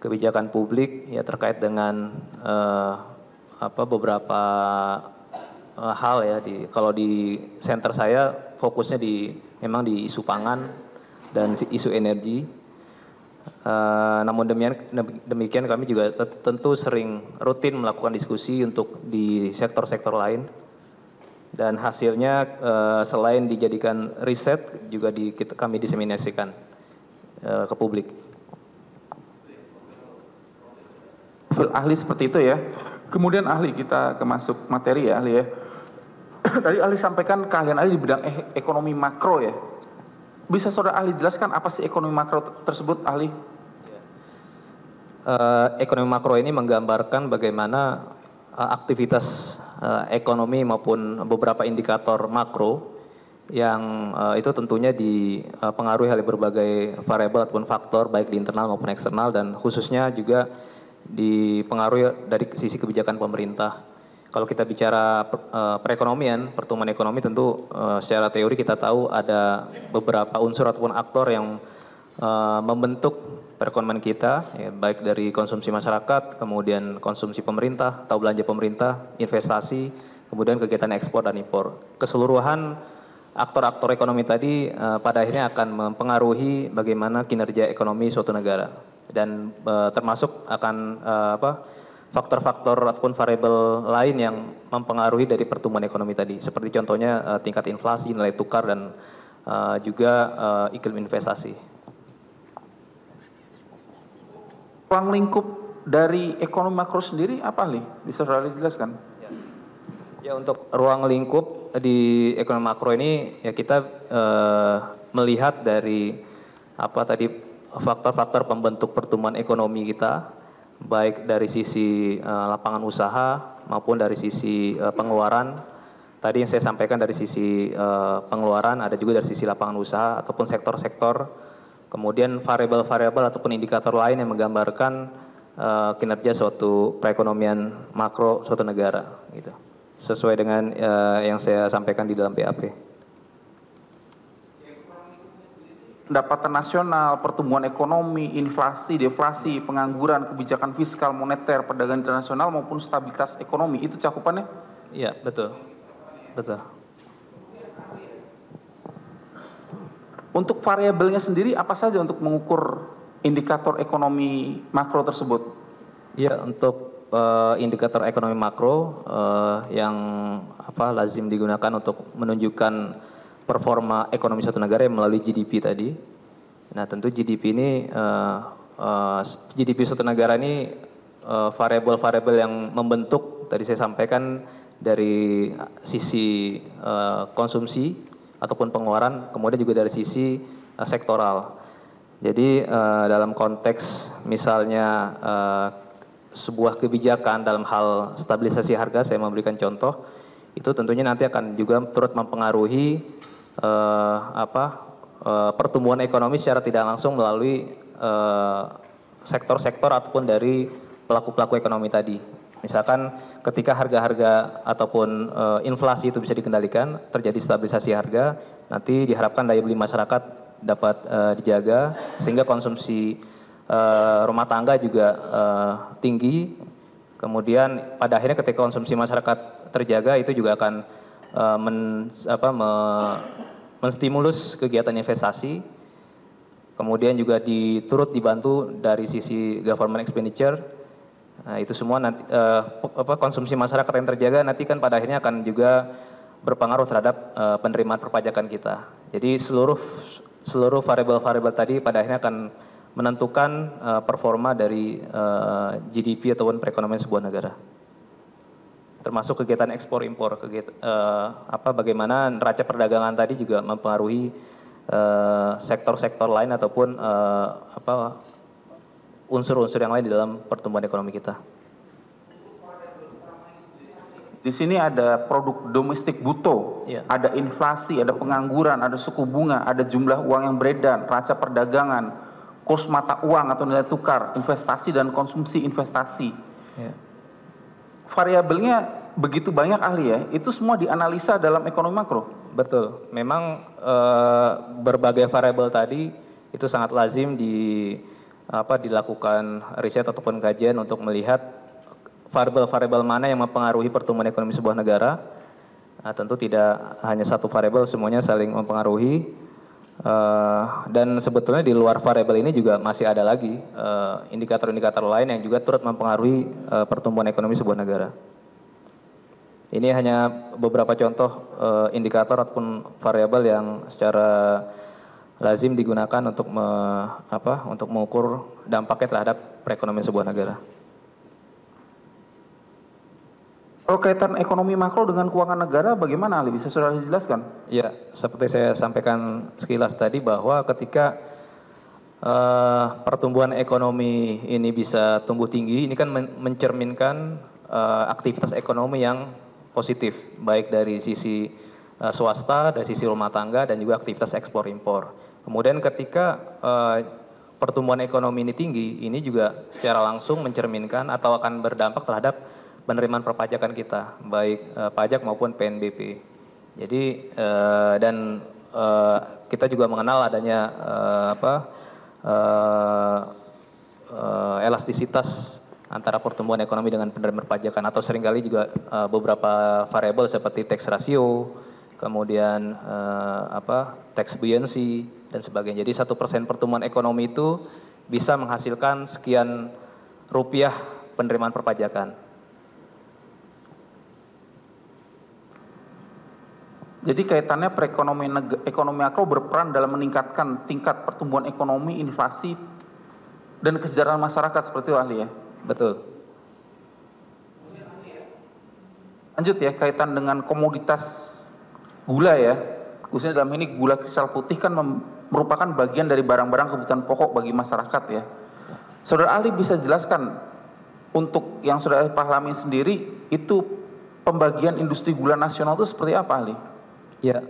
kebijakan publik ya terkait dengan beberapa hal ya. Kalau di center saya fokusnya memang di isu pangan dan isu energi. Namun demikian kami juga tentu sering rutin melakukan diskusi untuk di sektor-sektor lain, dan hasilnya selain dijadikan riset juga kami diseminasikan ke publik. Ahli seperti itu ya. Kemudian ahli, kita masuk materi ya ahli ya. Tadi ahli sampaikan keahlian ahli di bidang ekonomi makro ya. Bisa saudara ahli jelaskan apa sih ekonomi makro tersebut ahli? Ekonomi makro ini menggambarkan bagaimana aktivitas ekonomi maupun beberapa indikator makro yang itu tentunya dipengaruhi oleh berbagai variabel ataupun faktor baik di internal maupun eksternal, dan khususnya juga dipengaruhi dari sisi kebijakan pemerintah. Kalau kita bicara perekonomian, pertumbuhan ekonomi, tentu secara teori kita tahu ada beberapa unsur ataupun aktor yang membentuk perekonomian kita, ya, baik dari konsumsi masyarakat, kemudian konsumsi pemerintah atau belanja pemerintah, investasi, kemudian kegiatan ekspor dan impor. Keseluruhan aktor-aktor ekonomi tadi pada akhirnya akan mempengaruhi bagaimana kinerja ekonomi suatu negara, dan termasuk akan faktor-faktor ataupun variabel lain yang mempengaruhi dari pertumbuhan ekonomi tadi, seperti contohnya tingkat inflasi, nilai tukar, dan juga iklim investasi. Ruang lingkup dari ekonomi makro sendiri apa nih? Bisa saudara jelaskan? Ya, untuk ruang lingkup di ekonomi makro ini ya kita melihat dari apa tadi faktor-faktor pembentuk pertumbuhan ekonomi kita, baik dari sisi lapangan usaha maupun dari sisi pengeluaran. Tadi yang saya sampaikan dari sisi pengeluaran, ada juga dari sisi lapangan usaha ataupun sektor-sektor. Kemudian variabel-variabel ataupun indikator lain yang menggambarkan kinerja suatu perekonomian makro suatu negara, gitu. Sesuai dengan yang saya sampaikan di dalam BAP. Pendapatan nasional, pertumbuhan ekonomi, inflasi, deflasi, pengangguran, kebijakan fiskal, moneter, perdagangan internasional maupun stabilitas ekonomi, itu cakupannya? Iya, betul. Betul. Untuk variabelnya sendiri apa saja untuk mengukur indikator ekonomi makro tersebut? Iya, untuk indikator ekonomi makro yang lazim digunakan untuk menunjukkan performa ekonomi suatu negara yang melalui GDP tadi. Nah, tentu GDP ini GDP suatu negara ini variabel-variabel yang membentuk tadi saya sampaikan dari sisi konsumsi ataupun pengeluaran, kemudian juga dari sisi sektoral. Jadi dalam konteks misalnya sebuah kebijakan dalam hal stabilisasi harga, saya memberikan contoh, itu tentunya nanti akan juga turut mempengaruhi pertumbuhan ekonomi secara tidak langsung melalui sektor-sektor ataupun dari pelaku-pelaku ekonomi tadi. Misalkan ketika harga-harga ataupun inflasi itu bisa dikendalikan, terjadi stabilisasi harga, nanti diharapkan daya beli masyarakat dapat dijaga sehingga konsumsi rumah tangga juga tinggi. Kemudian pada akhirnya ketika konsumsi masyarakat terjaga, itu juga akan menstimulus kegiatan investasi. Kemudian juga turut dibantu dari sisi government expenditure. Nah, itu semua nanti konsumsi masyarakat yang terjaga nanti kan pada akhirnya akan juga berpengaruh terhadap penerimaan perpajakan kita. Jadi seluruh variabel-variabel tadi pada akhirnya akan menentukan performa dari GDP ataupun perekonomian sebuah negara. Termasuk kegiatan ekspor impor, bagaimana neraca perdagangan tadi juga mempengaruhi sektor-sektor lain ataupun unsur-unsur yang lain di dalam pertumbuhan ekonomi kita. Di sini ada produk domestik bruto, Ya. ada inflasi, ada pengangguran, ada suku bunga, ada jumlah uang yang beredar, neraca perdagangan, kurs mata uang atau nilai tukar, investasi dan konsumsi investasi. Ya. Variabelnya begitu banyak ahli ya, itu semua dianalisa dalam ekonomi makro. Betul, memang berbagai variabel tadi itu sangat lazim dilakukan riset ataupun kajian untuk melihat variabel-variabel mana yang mempengaruhi pertumbuhan ekonomi sebuah negara. Nah, tentu tidak hanya satu variabel, semuanya saling mempengaruhi. Dan sebetulnya di luar variabel ini juga masih ada lagi indikator-indikator lain yang juga turut mempengaruhi pertumbuhan ekonomi sebuah negara. Ini hanya beberapa contoh indikator ataupun variabel yang secara lazim digunakan untuk untuk mengukur dampaknya terhadap perekonomian sebuah negara. Kalau kaitan ekonomi makro dengan keuangan negara bagaimana ahli? Bisa saudara jelaskan? Ya, seperti saya sampaikan sekilas tadi bahwa ketika pertumbuhan ekonomi ini bisa tumbuh tinggi, ini kan mencerminkan aktivitas ekonomi yang positif, baik dari sisi swasta, dari sisi rumah tangga, dan juga aktivitas ekspor impor. Kemudian ketika pertumbuhan ekonomi ini tinggi, ini juga secara langsung mencerminkan atau akan berdampak terhadap penerimaan perpajakan kita, baik pajak maupun PNBP. Jadi kita juga mengenal adanya elastisitas antara pertumbuhan ekonomi dengan penerimaan perpajakan, atau seringkali juga beberapa variabel seperti tax ratio, kemudian tax buoyancy dan sebagainya. Jadi 1% pertumbuhan ekonomi itu bisa menghasilkan sekian rupiah penerimaan perpajakan. Jadi kaitannya ekonomi makro berperan dalam meningkatkan tingkat pertumbuhan ekonomi, inflasi, dan kesejahteraan masyarakat seperti itu ahli ya? Betul. Lanjut ya, kaitan dengan komoditas gula ya, khususnya dalam ini gula kristal putih kan merupakan bagian dari barang-barang kebutuhan pokok bagi masyarakat ya. Saudara ahli bisa jelaskan untuk yang saudara pahami sendiri itu pembagian industri gula nasional itu seperti apa ahli? Ya,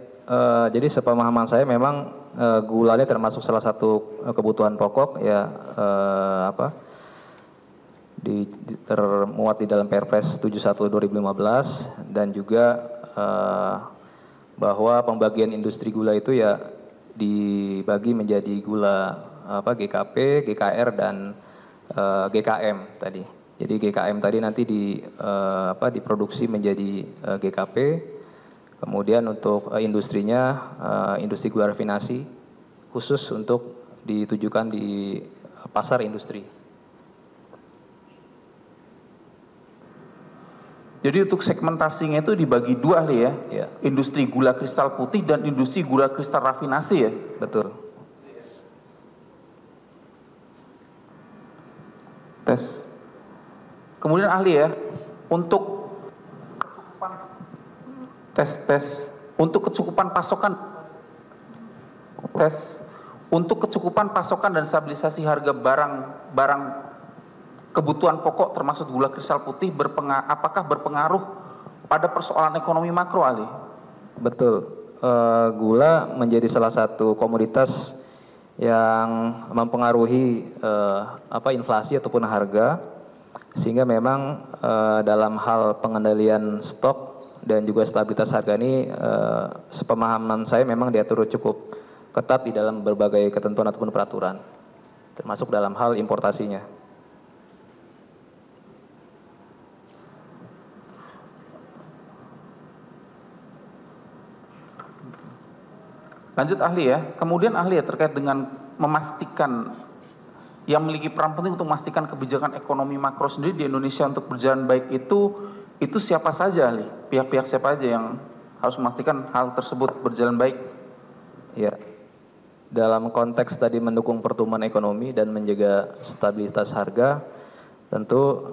jadi sepemahaman saya memang gula ini termasuk salah satu kebutuhan pokok ya, termuat di dalam Perpres 71 2015 dan juga bahwa pembagian industri gula itu ya dibagi menjadi gula GKP, GKR dan GKM tadi. Jadi GKM tadi nanti diproduksi menjadi GKP. Kemudian untuk industrinya industri gula rafinasi khusus untuk ditujukan di pasar industri. Jadi untuk segmentasinya itu dibagi dua ahli ya, Ya. Industri gula kristal putih dan industri gula kristal rafinasi ya. Betul. Tes. Kemudian ahli ya, untuk tes untuk kecukupan pasokan untuk kecukupan pasokan dan stabilisasi harga barang kebutuhan pokok termasuk gula kristal putih apakah berpengaruh pada persoalan ekonomi makro ahli? Betul. Gula menjadi salah satu komoditas yang mempengaruhi inflasi ataupun harga, sehingga memang dalam hal pengendalian stok dan juga stabilitas harga ini sepemahaman saya memang diatur cukup ketat di dalam berbagai ketentuan ataupun peraturan, termasuk dalam hal importasinya. Lanjut ahli ya, kemudian ahli ya terkait dengan memastikan yang memiliki peran penting untuk memastikan kebijakan ekonomi makro sendiri di Indonesia untuk berjalan baik itu siapa saja ahli? Pihak-pihak siapa aja yang harus memastikan hal tersebut berjalan baik? Ya, dalam konteks tadi mendukung pertumbuhan ekonomi dan menjaga stabilitas harga, tentu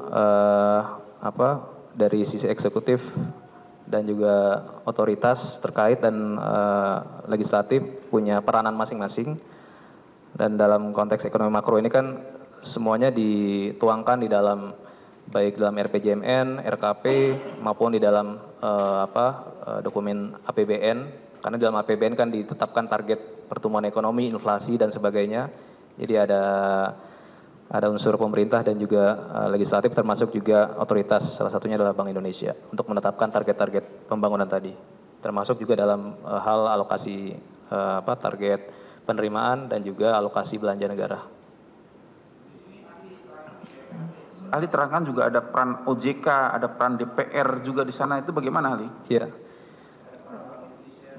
dari sisi eksekutif dan juga otoritas terkait dan legislatif punya peranan masing-masing. Dan dalam konteks ekonomi makro ini kan semuanya dituangkan di dalam baik dalam RPJMN, RKP maupun di dalam dokumen APBN, karena di dalam APBN kan ditetapkan target pertumbuhan ekonomi, inflasi dan sebagainya. Jadi ada unsur pemerintah dan juga legislatif termasuk juga otoritas, salah satunya adalah Bank Indonesia untuk menetapkan target-target pembangunan tadi, termasuk juga dalam hal alokasi target penerimaan dan juga alokasi belanja negara. Ahli terangkan juga ada peran OJK, ada peran DPR juga di sana, itu bagaimana ahli? Iya,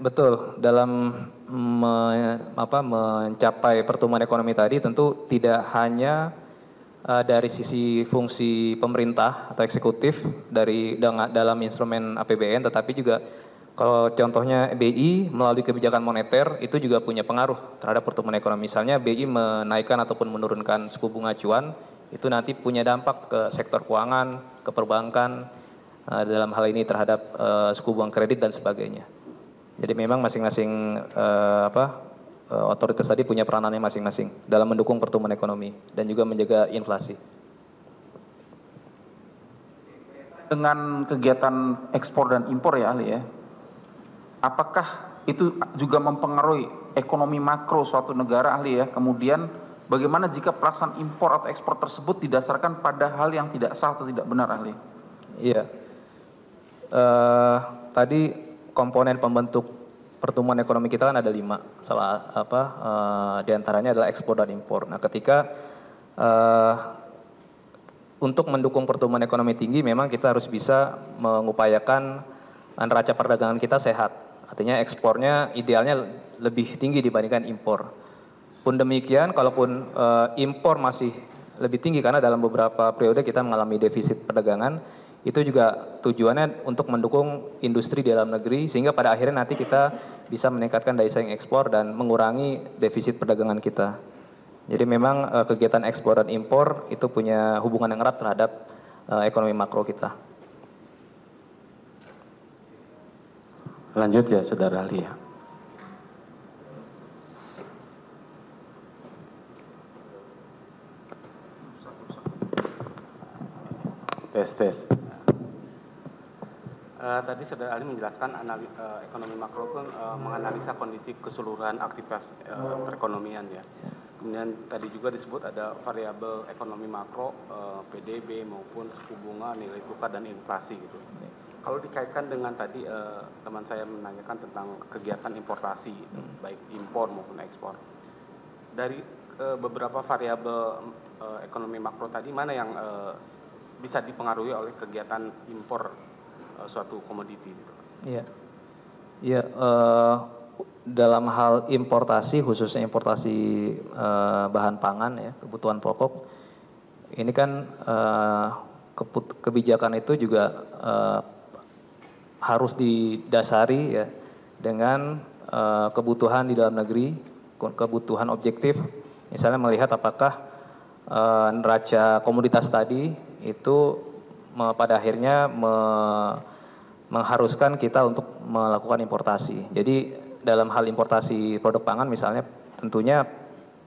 betul. Dalam mencapai pertumbuhan ekonomi tadi tentu tidak hanya dari sisi fungsi pemerintah atau eksekutif dalam instrumen APBN, tetapi juga kalau contohnya BI melalui kebijakan moneter itu juga punya pengaruh terhadap pertumbuhan ekonomi. Misalnya BI menaikkan ataupun menurunkan suku bunga acuan, itu nanti punya dampak ke sektor keuangan, ke perbankan, dalam hal ini terhadap suku bunga kredit dan sebagainya. Jadi memang masing-masing otoritas tadi punya peranannya masing-masing dalam mendukung pertumbuhan ekonomi dan juga menjaga inflasi. Dengan kegiatan ekspor dan impor ya ahli ya, apakah itu juga mempengaruhi ekonomi makro suatu negara ahli ya? Kemudian bagaimana jika pelaksanaan impor atau ekspor tersebut didasarkan pada hal yang tidak sah atau tidak benar ahli? Iya, tadi komponen pembentuk pertumbuhan ekonomi kita kan ada 5, diantaranya adalah ekspor dan impor. Nah, ketika untuk mendukung pertumbuhan ekonomi tinggi, memang kita harus bisa mengupayakan neraca perdagangan kita sehat. Artinya ekspornya idealnya lebih tinggi dibandingkan impor. Pun demikian, kalaupun impor masih lebih tinggi karena dalam beberapa periode kita mengalami defisit perdagangan, itu juga tujuannya untuk mendukung industri di dalam negeri sehingga pada akhirnya nanti kita bisa meningkatkan daya saing ekspor dan mengurangi defisit perdagangan kita. Jadi memang kegiatan ekspor dan impor itu punya hubungan yang erat terhadap ekonomi makro kita. Lanjut ya, Saudara ahli ya. Tes. Tadi Saudara ahli menjelaskan ekonomi makro pun menganalisa kondisi keseluruhan aktivitas perekonomian ya. Kemudian tadi juga disebut ada variabel ekonomi makro, PDB maupun suku bunga, nilai tukar dan inflasi gitu. Kalau dikaitkan dengan tadi teman saya menanyakan tentang kegiatan importasi, baik impor maupun ekspor. Dari beberapa variabel ekonomi makro tadi, mana yang bisa dipengaruhi oleh kegiatan impor suatu komoditi? Iya, iya. Dalam hal importasi, khususnya importasi bahan pangan ya, kebutuhan pokok, ini kan kebijakan itu juga harus didasari ya dengan kebutuhan di dalam negeri, kebutuhan objektif, misalnya melihat apakah neraca komoditas tadi itu pada akhirnya mengharuskan kita untuk melakukan importasi. Jadi dalam hal importasi produk pangan misalnya tentunya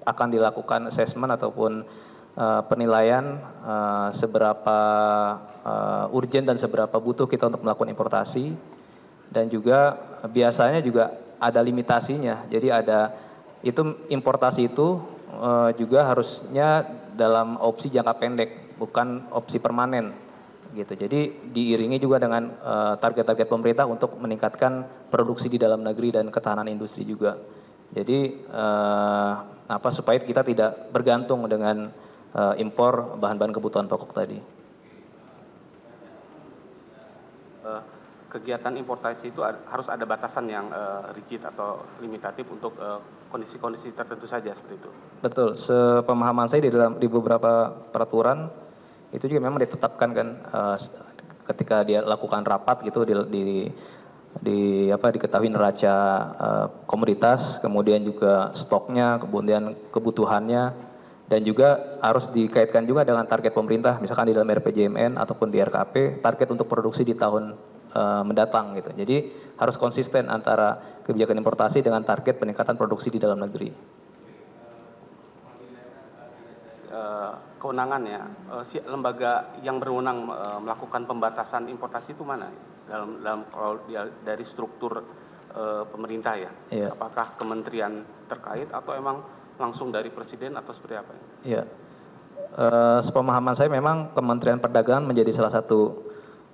akan dilakukan assessment ataupun penilaian seberapa urgent dan seberapa butuh kita untuk melakukan importasi, dan juga biasanya juga ada limitasinya. Jadi importasi itu juga harusnya dalam opsi jangka pendek, bukan opsi permanen gitu. Jadi diiringi juga dengan target-target pemerintah untuk meningkatkan produksi di dalam negeri dan ketahanan industri juga. Jadi supaya kita tidak bergantung dengan impor bahan-bahan kebutuhan pokok tadi. Kegiatan importasi itu harus ada batasan yang rigid atau limitatif untuk kondisi-kondisi tertentu saja seperti itu. Betul. Sepemahaman saya di beberapa peraturan itu juga memang ditetapkan kan ketika dia lakukan rapat gitu diketahui neraca komoditas, kemudian juga stoknya, kemudian kebutuhannya, dan juga harus dikaitkan juga dengan target pemerintah, misalkan di dalam RPJMN ataupun di RKP, target untuk produksi di tahun mendatang gitu. Jadi harus konsisten antara kebijakan importasi dengan target peningkatan produksi di dalam negeri. Kewenangannya, lembaga yang berwenang melakukan pembatasan importasi itu mana? Dalam kalau dari struktur pemerintah ya, iya. Apakah kementerian terkait atau emang langsung dari presiden atau seperti apa? Iya, sepemahaman saya memang Kementerian Perdagangan menjadi salah satu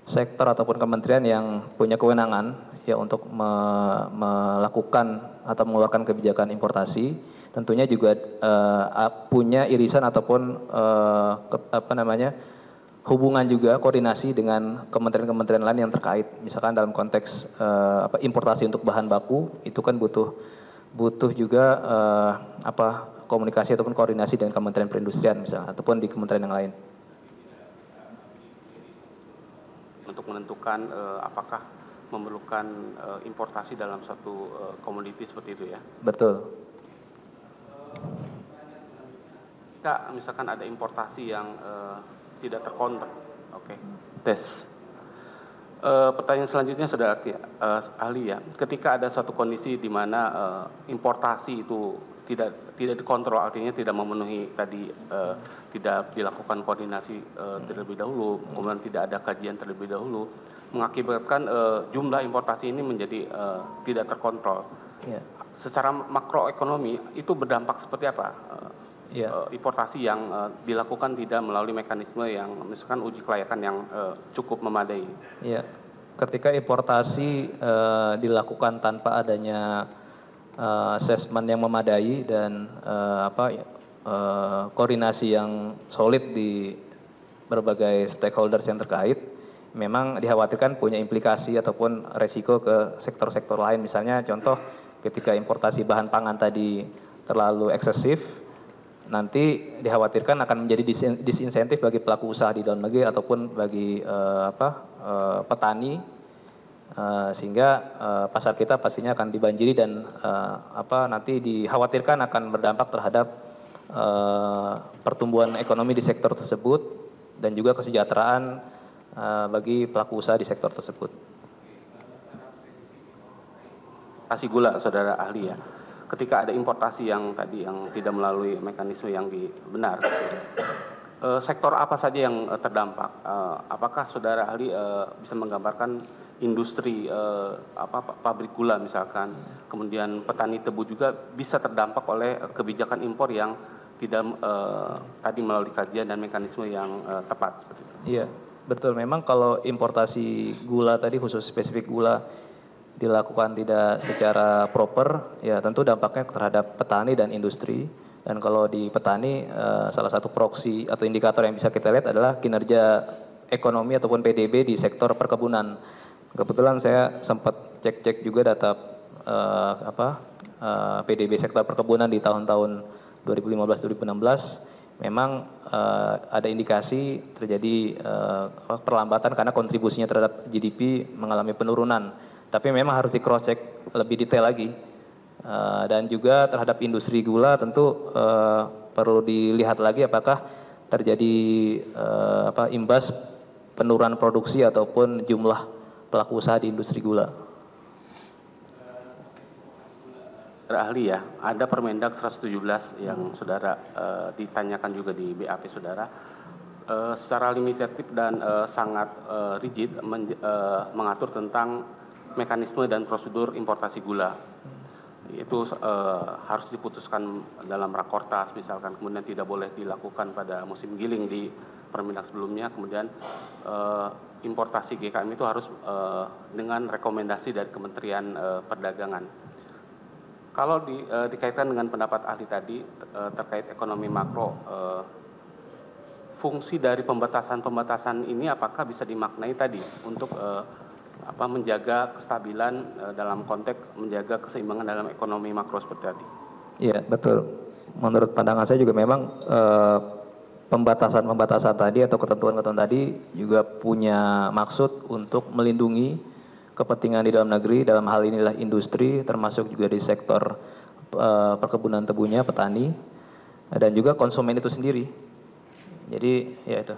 sektor ataupun kementerian yang punya kewenangan ya untuk melakukan atau mengeluarkan kebijakan importasi. Tentunya juga punya irisan ataupun hubungan juga koordinasi dengan kementerian-kementerian lain yang terkait. Misalkan dalam konteks importasi untuk bahan baku itu kan butuh juga komunikasi ataupun koordinasi dengan Kementerian Perindustrian misalnya ataupun di kementerian yang lain. Untuk menentukan apakah memerlukan importasi dalam suatu komoditi seperti itu ya. Betul. Jika misalkan ada importasi yang tidak terkontrol, oke. Tes. Pertanyaan selanjutnya Saudara ahli ya, ketika ada suatu kondisi di mana importasi itu tidak dikontrol, artinya tidak memenuhi tadi, tidak dilakukan koordinasi terlebih dahulu, kemudian tidak ada kajian terlebih dahulu, mengakibatkan jumlah importasi ini menjadi tidak terkontrol. Yeah. Secara makroekonomi itu berdampak seperti apa? Importasi yang dilakukan tidak melalui mekanisme yang misalkan uji kelayakan yang cukup memadai. Iya, ketika importasi dilakukan tanpa adanya assessment yang memadai dan koordinasi yang solid di berbagai stakeholders yang terkait, memang dikhawatirkan punya implikasi ataupun resiko ke sektor-sektor lain. Misalnya contoh ketika importasi bahan pangan tadi terlalu eksesif, nanti dikhawatirkan akan menjadi disinsentif bagi pelaku usaha di dalam negeri ataupun bagi petani, sehingga pasar kita pastinya akan dibanjiri dan nanti dikhawatirkan akan berdampak terhadap pertumbuhan ekonomi di sektor tersebut dan juga kesejahteraan bagi pelaku usaha di sektor tersebut. importasi gula, saudara ahli ya. Ketika ada importasi yang tadi yang tidak melalui mekanisme yang benar, sektor apa saja yang terdampak? Apakah saudara ahli bisa menggambarkan industri pabrik gula misalkan, kemudian petani tebu juga bisa terdampak oleh kebijakan impor yang tidak tadi melalui kajian dan mekanisme yang tepat seperti itu? Iya, betul. Memang kalau importasi gula tadi, khusus spesifik gula, dilakukan tidak secara proper, ya tentu dampaknya terhadap petani dan industri. Dan kalau di petani, salah satu proksi atau indikator yang bisa kita lihat adalah kinerja ekonomi ataupun PDB di sektor perkebunan. Kebetulan saya sempat cek-cek juga data PDB sektor perkebunan di tahun-tahun 2015-2016. Memang ada indikasi terjadi perlambatan karena kontribusinya terhadap GDP mengalami penurunan. Tapi memang harus di cross check lebih detail lagi. Dan juga terhadap industri gula tentu perlu dilihat lagi apakah terjadi imbas penurunan produksi ataupun jumlah pelaku usaha di industri gula. Ahli ya, ada Permendag 117 yang saudara ditanyakan juga di BAP saudara, secara limitatif dan sangat rigid mengatur tentang mekanisme dan prosedur importasi gula. Itu harus diputuskan dalam rakortas misalkan, kemudian tidak boleh dilakukan pada musim giling di Permendag sebelumnya, kemudian importasi GKM itu harus dengan rekomendasi dari Kementerian Perdagangan. Kalau dikaitkan dengan pendapat ahli tadi terkait ekonomi makro, fungsi dari pembatasan ini apakah bisa dimaknai tadi untuk menjaga kestabilan dalam konteks menjaga keseimbangan dalam ekonomi makro seperti tadi? Iya, betul. Menurut pandangan saya juga memang pembatasan tadi atau ketentuan-ketentuan tadi juga punya maksud untuk melindungi kepentingan di dalam negeri, dalam hal inilah industri, termasuk juga di sektor perkebunan tebunya, petani, dan juga konsumen itu sendiri. Jadi ya itu.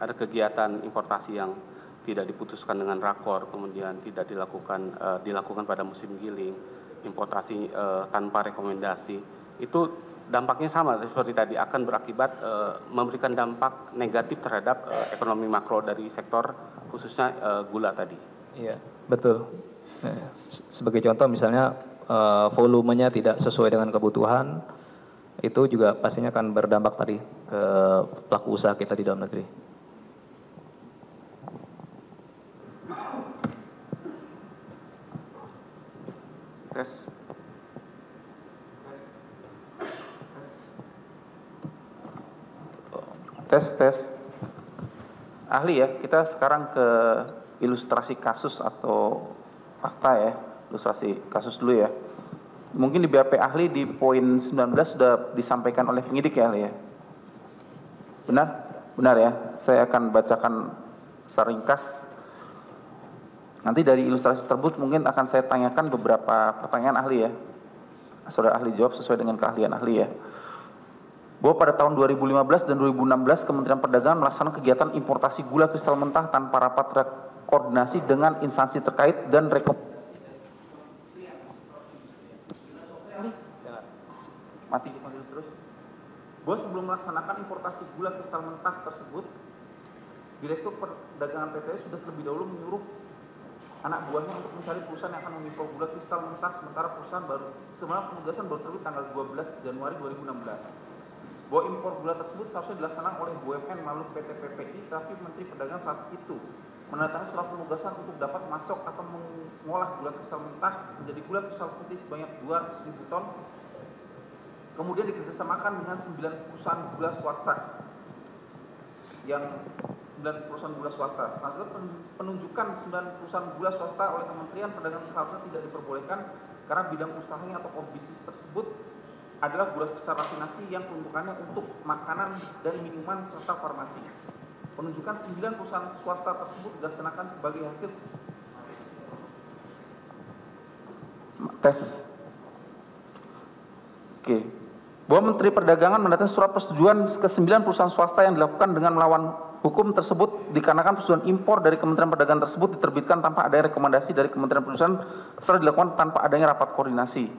Ada kegiatan importasi yang tidak diputuskan dengan rakor, kemudian tidak dilakukan pada musim giling, importasi tanpa rekomendasi, itu dampaknya sama seperti tadi, akan berakibat memberikan dampak negatif terhadap ekonomi makro dari sektor khususnya gula tadi. Iya, betul. Sebagai contoh misalnya volumenya tidak sesuai dengan kebutuhan, itu juga pastinya akan berdampak tadi ke pelaku usaha kita di dalam negeri. Tes. Ahli ya, kita sekarang ke ilustrasi kasus atau fakta ya, ilustrasi kasus dulu ya. Mungkin di BAP ahli di poin 19 sudah disampaikan oleh penyidik ya ahli ya. Benar? Benar ya, saya akan bacakan secara ringkas. Nanti dari ilustrasi tersebut mungkin akan saya tanyakan beberapa pertanyaan ahli ya. Saudara ahli jawab sesuai dengan keahlian ahli ya. Bahwa pada tahun 2015 dan 2016 Kementerian Perdagangan melaksanakan kegiatan importasi gula kristal mentah tanpa rapat koordinasi dengan instansi terkait dan bahwa sebelum melaksanakan importasi gula kristal mentah tersebut, Direktur Perdagangan PTS sudah terlebih dahulu menyuruh anak buahnya untuk mencari perusahaan yang akan mengimpor gula kristal mentah, sementara perusahaan sebenarnya penugasan baru terbit tanggal 12 Januari 2016. Bahwa impor gula tersebut seharusnya dilaksanakan oleh BUMN melalui PT PPI, tapi Menteri Perdagangan saat itu menandatangani surat penugasan untuk dapat masuk atau mengolah gula kristal mentah menjadi gula kristal putih sebanyak 200.000 ton. Kemudian dikerjasamakan dengan 9 perusahaan gula swasta. Selanjutnya penunjukan 9 perusahaan gula swasta oleh Kementerian Perdagangan seharusnya tidak diperbolehkan karena bidang usahanya atau bisnis tersebut adalah gula kristal rafinasi yang peruntukannya untuk makanan dan minuman serta farmasi. Penunjukan 9 perusahaan swasta tersebut dilaksanakan sebagai hasil tes. Bahwa Menteri Perdagangan mendatangkan surat persetujuan ke 9 perusahaan swasta yang dilakukan dengan melawan hukum tersebut dikarenakan persetujuan impor dari Kementerian Perdagangan tersebut diterbitkan tanpa adanya rekomendasi dari Kementerian Perindustrian serta dilakukan tanpa adanya rapat koordinasi.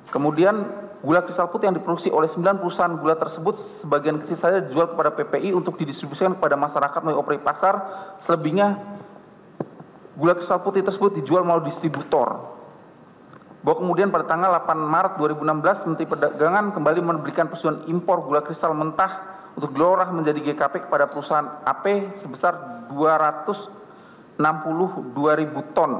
Kemudian gula kristal putih yang diproduksi oleh 9 perusahaan gula tersebut sebagian kecil saja dijual kepada PPI untuk didistribusikan kepada masyarakat melalui operasi pasar, selebihnya gula kristal putih tersebut dijual melalui distributor. Bahwa kemudian pada tanggal 8 Maret 2016 Menteri Perdagangan kembali memberikan persetujuan impor gula kristal mentah untuk diolah menjadi GKP kepada perusahaan AP sebesar 262.000 ton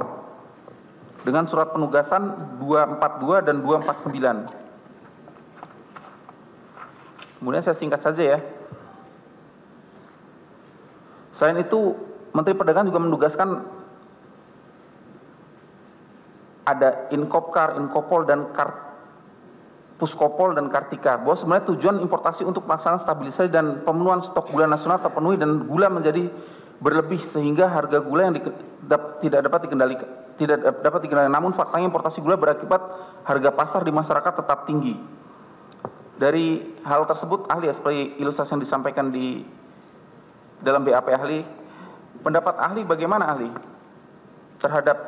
dengan surat penugasan 242 dan 249. Kemudian saya singkat saja ya. Selain itu, Menteri Perdagangan juga menugaskan ada Inkopkar, Inkopol, dan Puskopol dan Kartika, bahwa sebenarnya tujuan importasi untuk pelaksanaan stabilisasi dan pemenuhan stok gula nasional terpenuhi dan gula menjadi berlebih sehingga harga gula yang tidak dapat dikendalikan. Namun faktanya importasi gula berakibat harga pasar di masyarakat tetap tinggi. Dari hal tersebut, ahli seperti ilustrasi yang disampaikan di dalam BAP ahli, pendapat ahli bagaimana ahli terhadap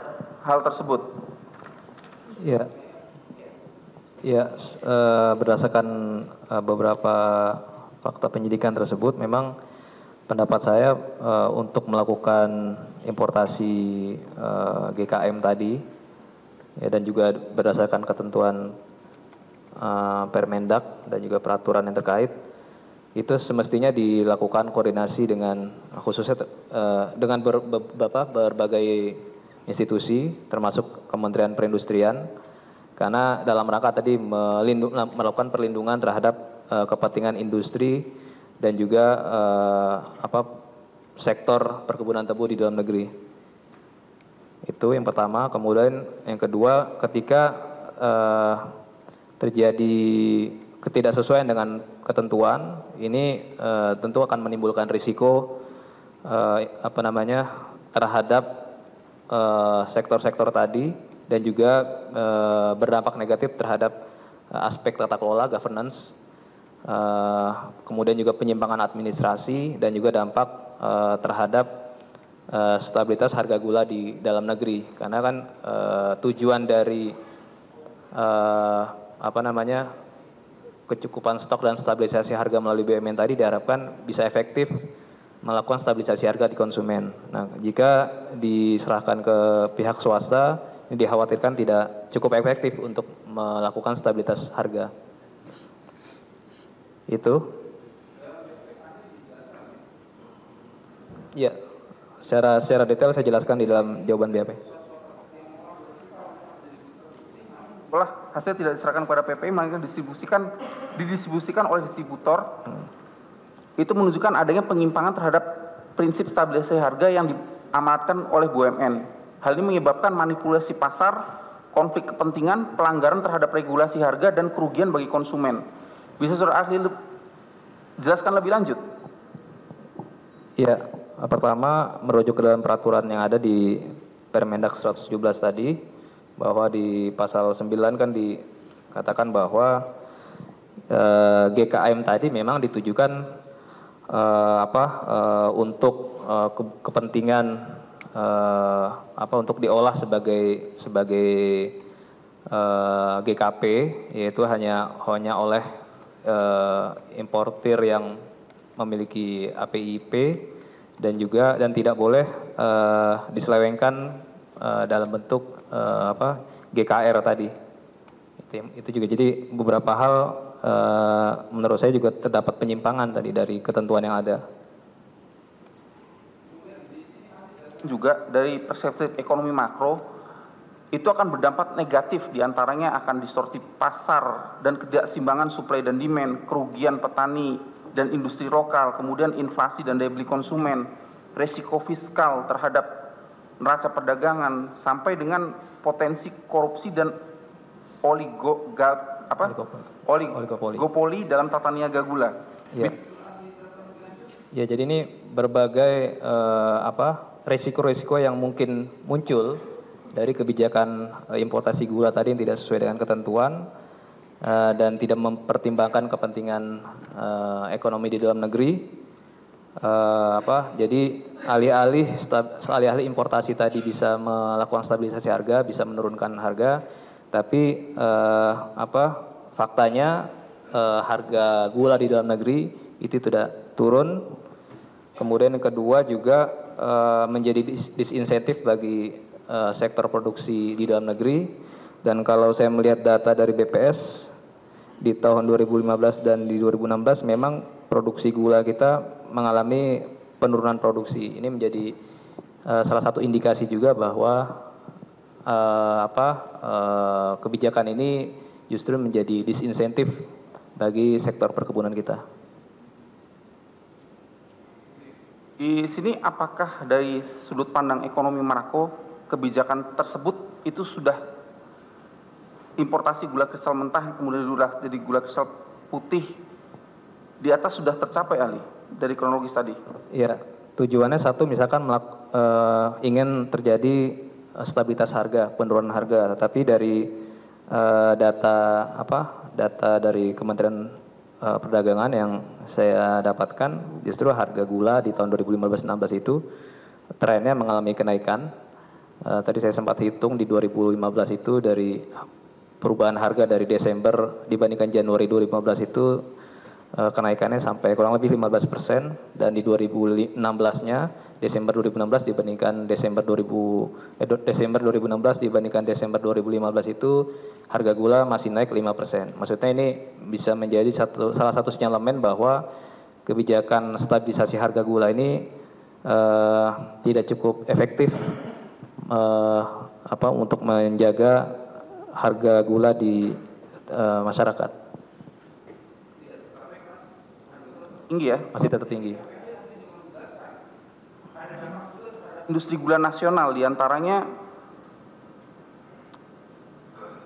hal tersebut? Ya, berdasarkan beberapa fakta penyidikan tersebut, memang pendapat saya untuk melakukan importasi GKM tadi, ya, dan juga berdasarkan ketentuan Permendak dan juga peraturan yang terkait, itu semestinya dilakukan koordinasi dengan khususnya dengan berbagai institusi, termasuk Kementerian Perindustrian. Karena dalam rangka tadi melakukan perlindungan terhadap kepentingan industri dan juga sektor perkebunan tebu di dalam negeri. Itu yang pertama. Kemudian yang kedua, ketika terjadi ketidaksesuaian dengan ketentuan, ini tentu akan menimbulkan risiko terhadap sektor-sektor tadi, dan juga berdampak negatif terhadap aspek tata kelola governance, kemudian juga penyimpangan administrasi, dan juga dampak terhadap stabilitas harga gula di dalam negeri. Karena kan tujuan dari kecukupan stok dan stabilisasi harga melalui BUMN tadi diharapkan bisa efektif melakukan stabilisasi harga di konsumen. Nah, jika diserahkan ke pihak swasta, ini dikhawatirkan tidak cukup efektif untuk melakukan stabilitas harga. Itu. Ya, secara detail saya jelaskan di dalam jawaban BAP. Setelah hasil tidak diserahkan kepada PPI, maka didistribusikan oleh distributor. Itu menunjukkan adanya penyimpangan terhadap prinsip stabilisasi harga yang diamanatkan oleh BUMN. Hal ini menyebabkan manipulasi pasar, konflik kepentingan, pelanggaran terhadap regulasi harga, dan kerugian bagi konsumen. Bisa saudara ahli jelaskan lebih lanjut? Ya, pertama merujuk ke dalam peraturan yang ada di Permendak 117 tadi, bahwa di pasal 9 kan dikatakan bahwa GKM tadi memang ditujukan untuk kepentingan untuk diolah sebagai GKP, yaitu hanya oleh importir yang memiliki APIP, dan tidak boleh diselewengkan dalam bentuk GKR tadi. Itu juga jadi beberapa hal menurut saya juga terdapat penyimpangan tadi dari ketentuan yang ada. Juga dari perspektif ekonomi makro, itu akan berdampak negatif, diantaranya akan distorsi pasar dan ketidakseimbangan supply dan demand, kerugian petani dan industri lokal, kemudian inflasi dan daya beli konsumen, resiko fiskal terhadap neraca perdagangan, sampai dengan potensi korupsi dan oligopoli dalam tata niaga gula. Ya, jadi ini berbagai resiko-resiko yang mungkin muncul dari kebijakan importasi gula tadi yang tidak sesuai dengan ketentuan dan tidak mempertimbangkan kepentingan ekonomi di dalam negeri, Jadi alih-alih importasi tadi bisa melakukan stabilisasi harga, bisa menurunkan harga, tapi faktanya harga gula di dalam negeri itu tidak turun. Kemudian yang kedua juga menjadi disinsentif bagi sektor produksi di dalam negeri. Dan kalau saya melihat data dari BPS di tahun 2015 dan di 2016 memang produksi gula kita mengalami penurunan produksi. Ini menjadi salah satu indikasi juga bahwa kebijakan ini justru menjadi disinsentif bagi sektor perkebunan kita. Di sini apakah dari sudut pandang ekonomi makro kebijakan tersebut itu sudah importasi gula kristal mentah kemudian jadi gula kristal putih di atas sudah tercapai Ali dari kronologis tadi? Ya, tujuannya satu misalkan ingin terjadi stabilitas harga, penurunan harga, tetapi dari data dari Kementerian Perdagangan yang saya dapatkan justru harga gula di tahun 2015-16 itu trennya mengalami kenaikan. Tadi saya sempat hitung di 2015 itu dari perubahan harga dari Desember dibandingkan Januari 2015 itu kenaikannya sampai kurang lebih 15%, dan di 2016-nya Desember 2016 dibandingkan Desember 2016 dibandingkan Desember 2015 itu harga gula masih naik 5%. Maksudnya ini bisa menjadi salah satu sinyalemen bahwa kebijakan stabilisasi harga gula ini tidak cukup efektif untuk menjaga harga gula di masyarakat. Tinggi ya? Masih tetap tinggi. Industri gula nasional diantaranya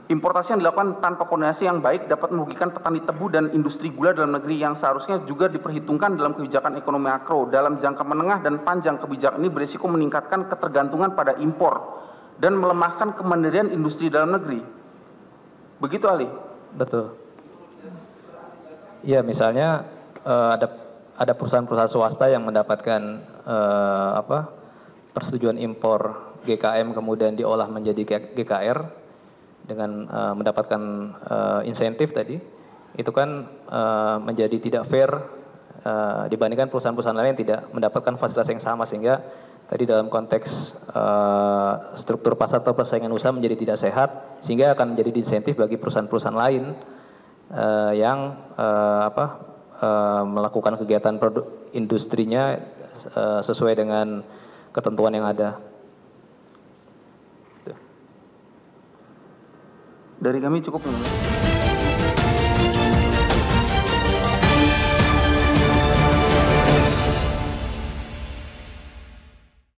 importasi yang dilakukan tanpa koordinasi yang baik dapat merugikan petani tebu dan industri gula dalam negeri yang seharusnya juga diperhitungkan dalam kebijakan ekonomi makro. Dalam jangka menengah dan panjang kebijakan ini berisiko meningkatkan ketergantungan pada impor dan melemahkan kemandirian industri dalam negeri. Begitu Ali? Betul. Ya, misalnya ada perusahaan-perusahaan swasta yang mendapatkan persetujuan impor GKM kemudian diolah menjadi GKR dengan mendapatkan insentif tadi, itu kan menjadi tidak fair dibandingkan perusahaan-perusahaan lain yang tidak mendapatkan fasilitas yang sama, sehingga tadi dalam konteks struktur pasar atau persaingan usaha menjadi tidak sehat, sehingga akan menjadi insentif bagi perusahaan-perusahaan lain yang melakukan kegiatan industrinya sesuai dengan ketentuan yang ada. Dari kami cukup.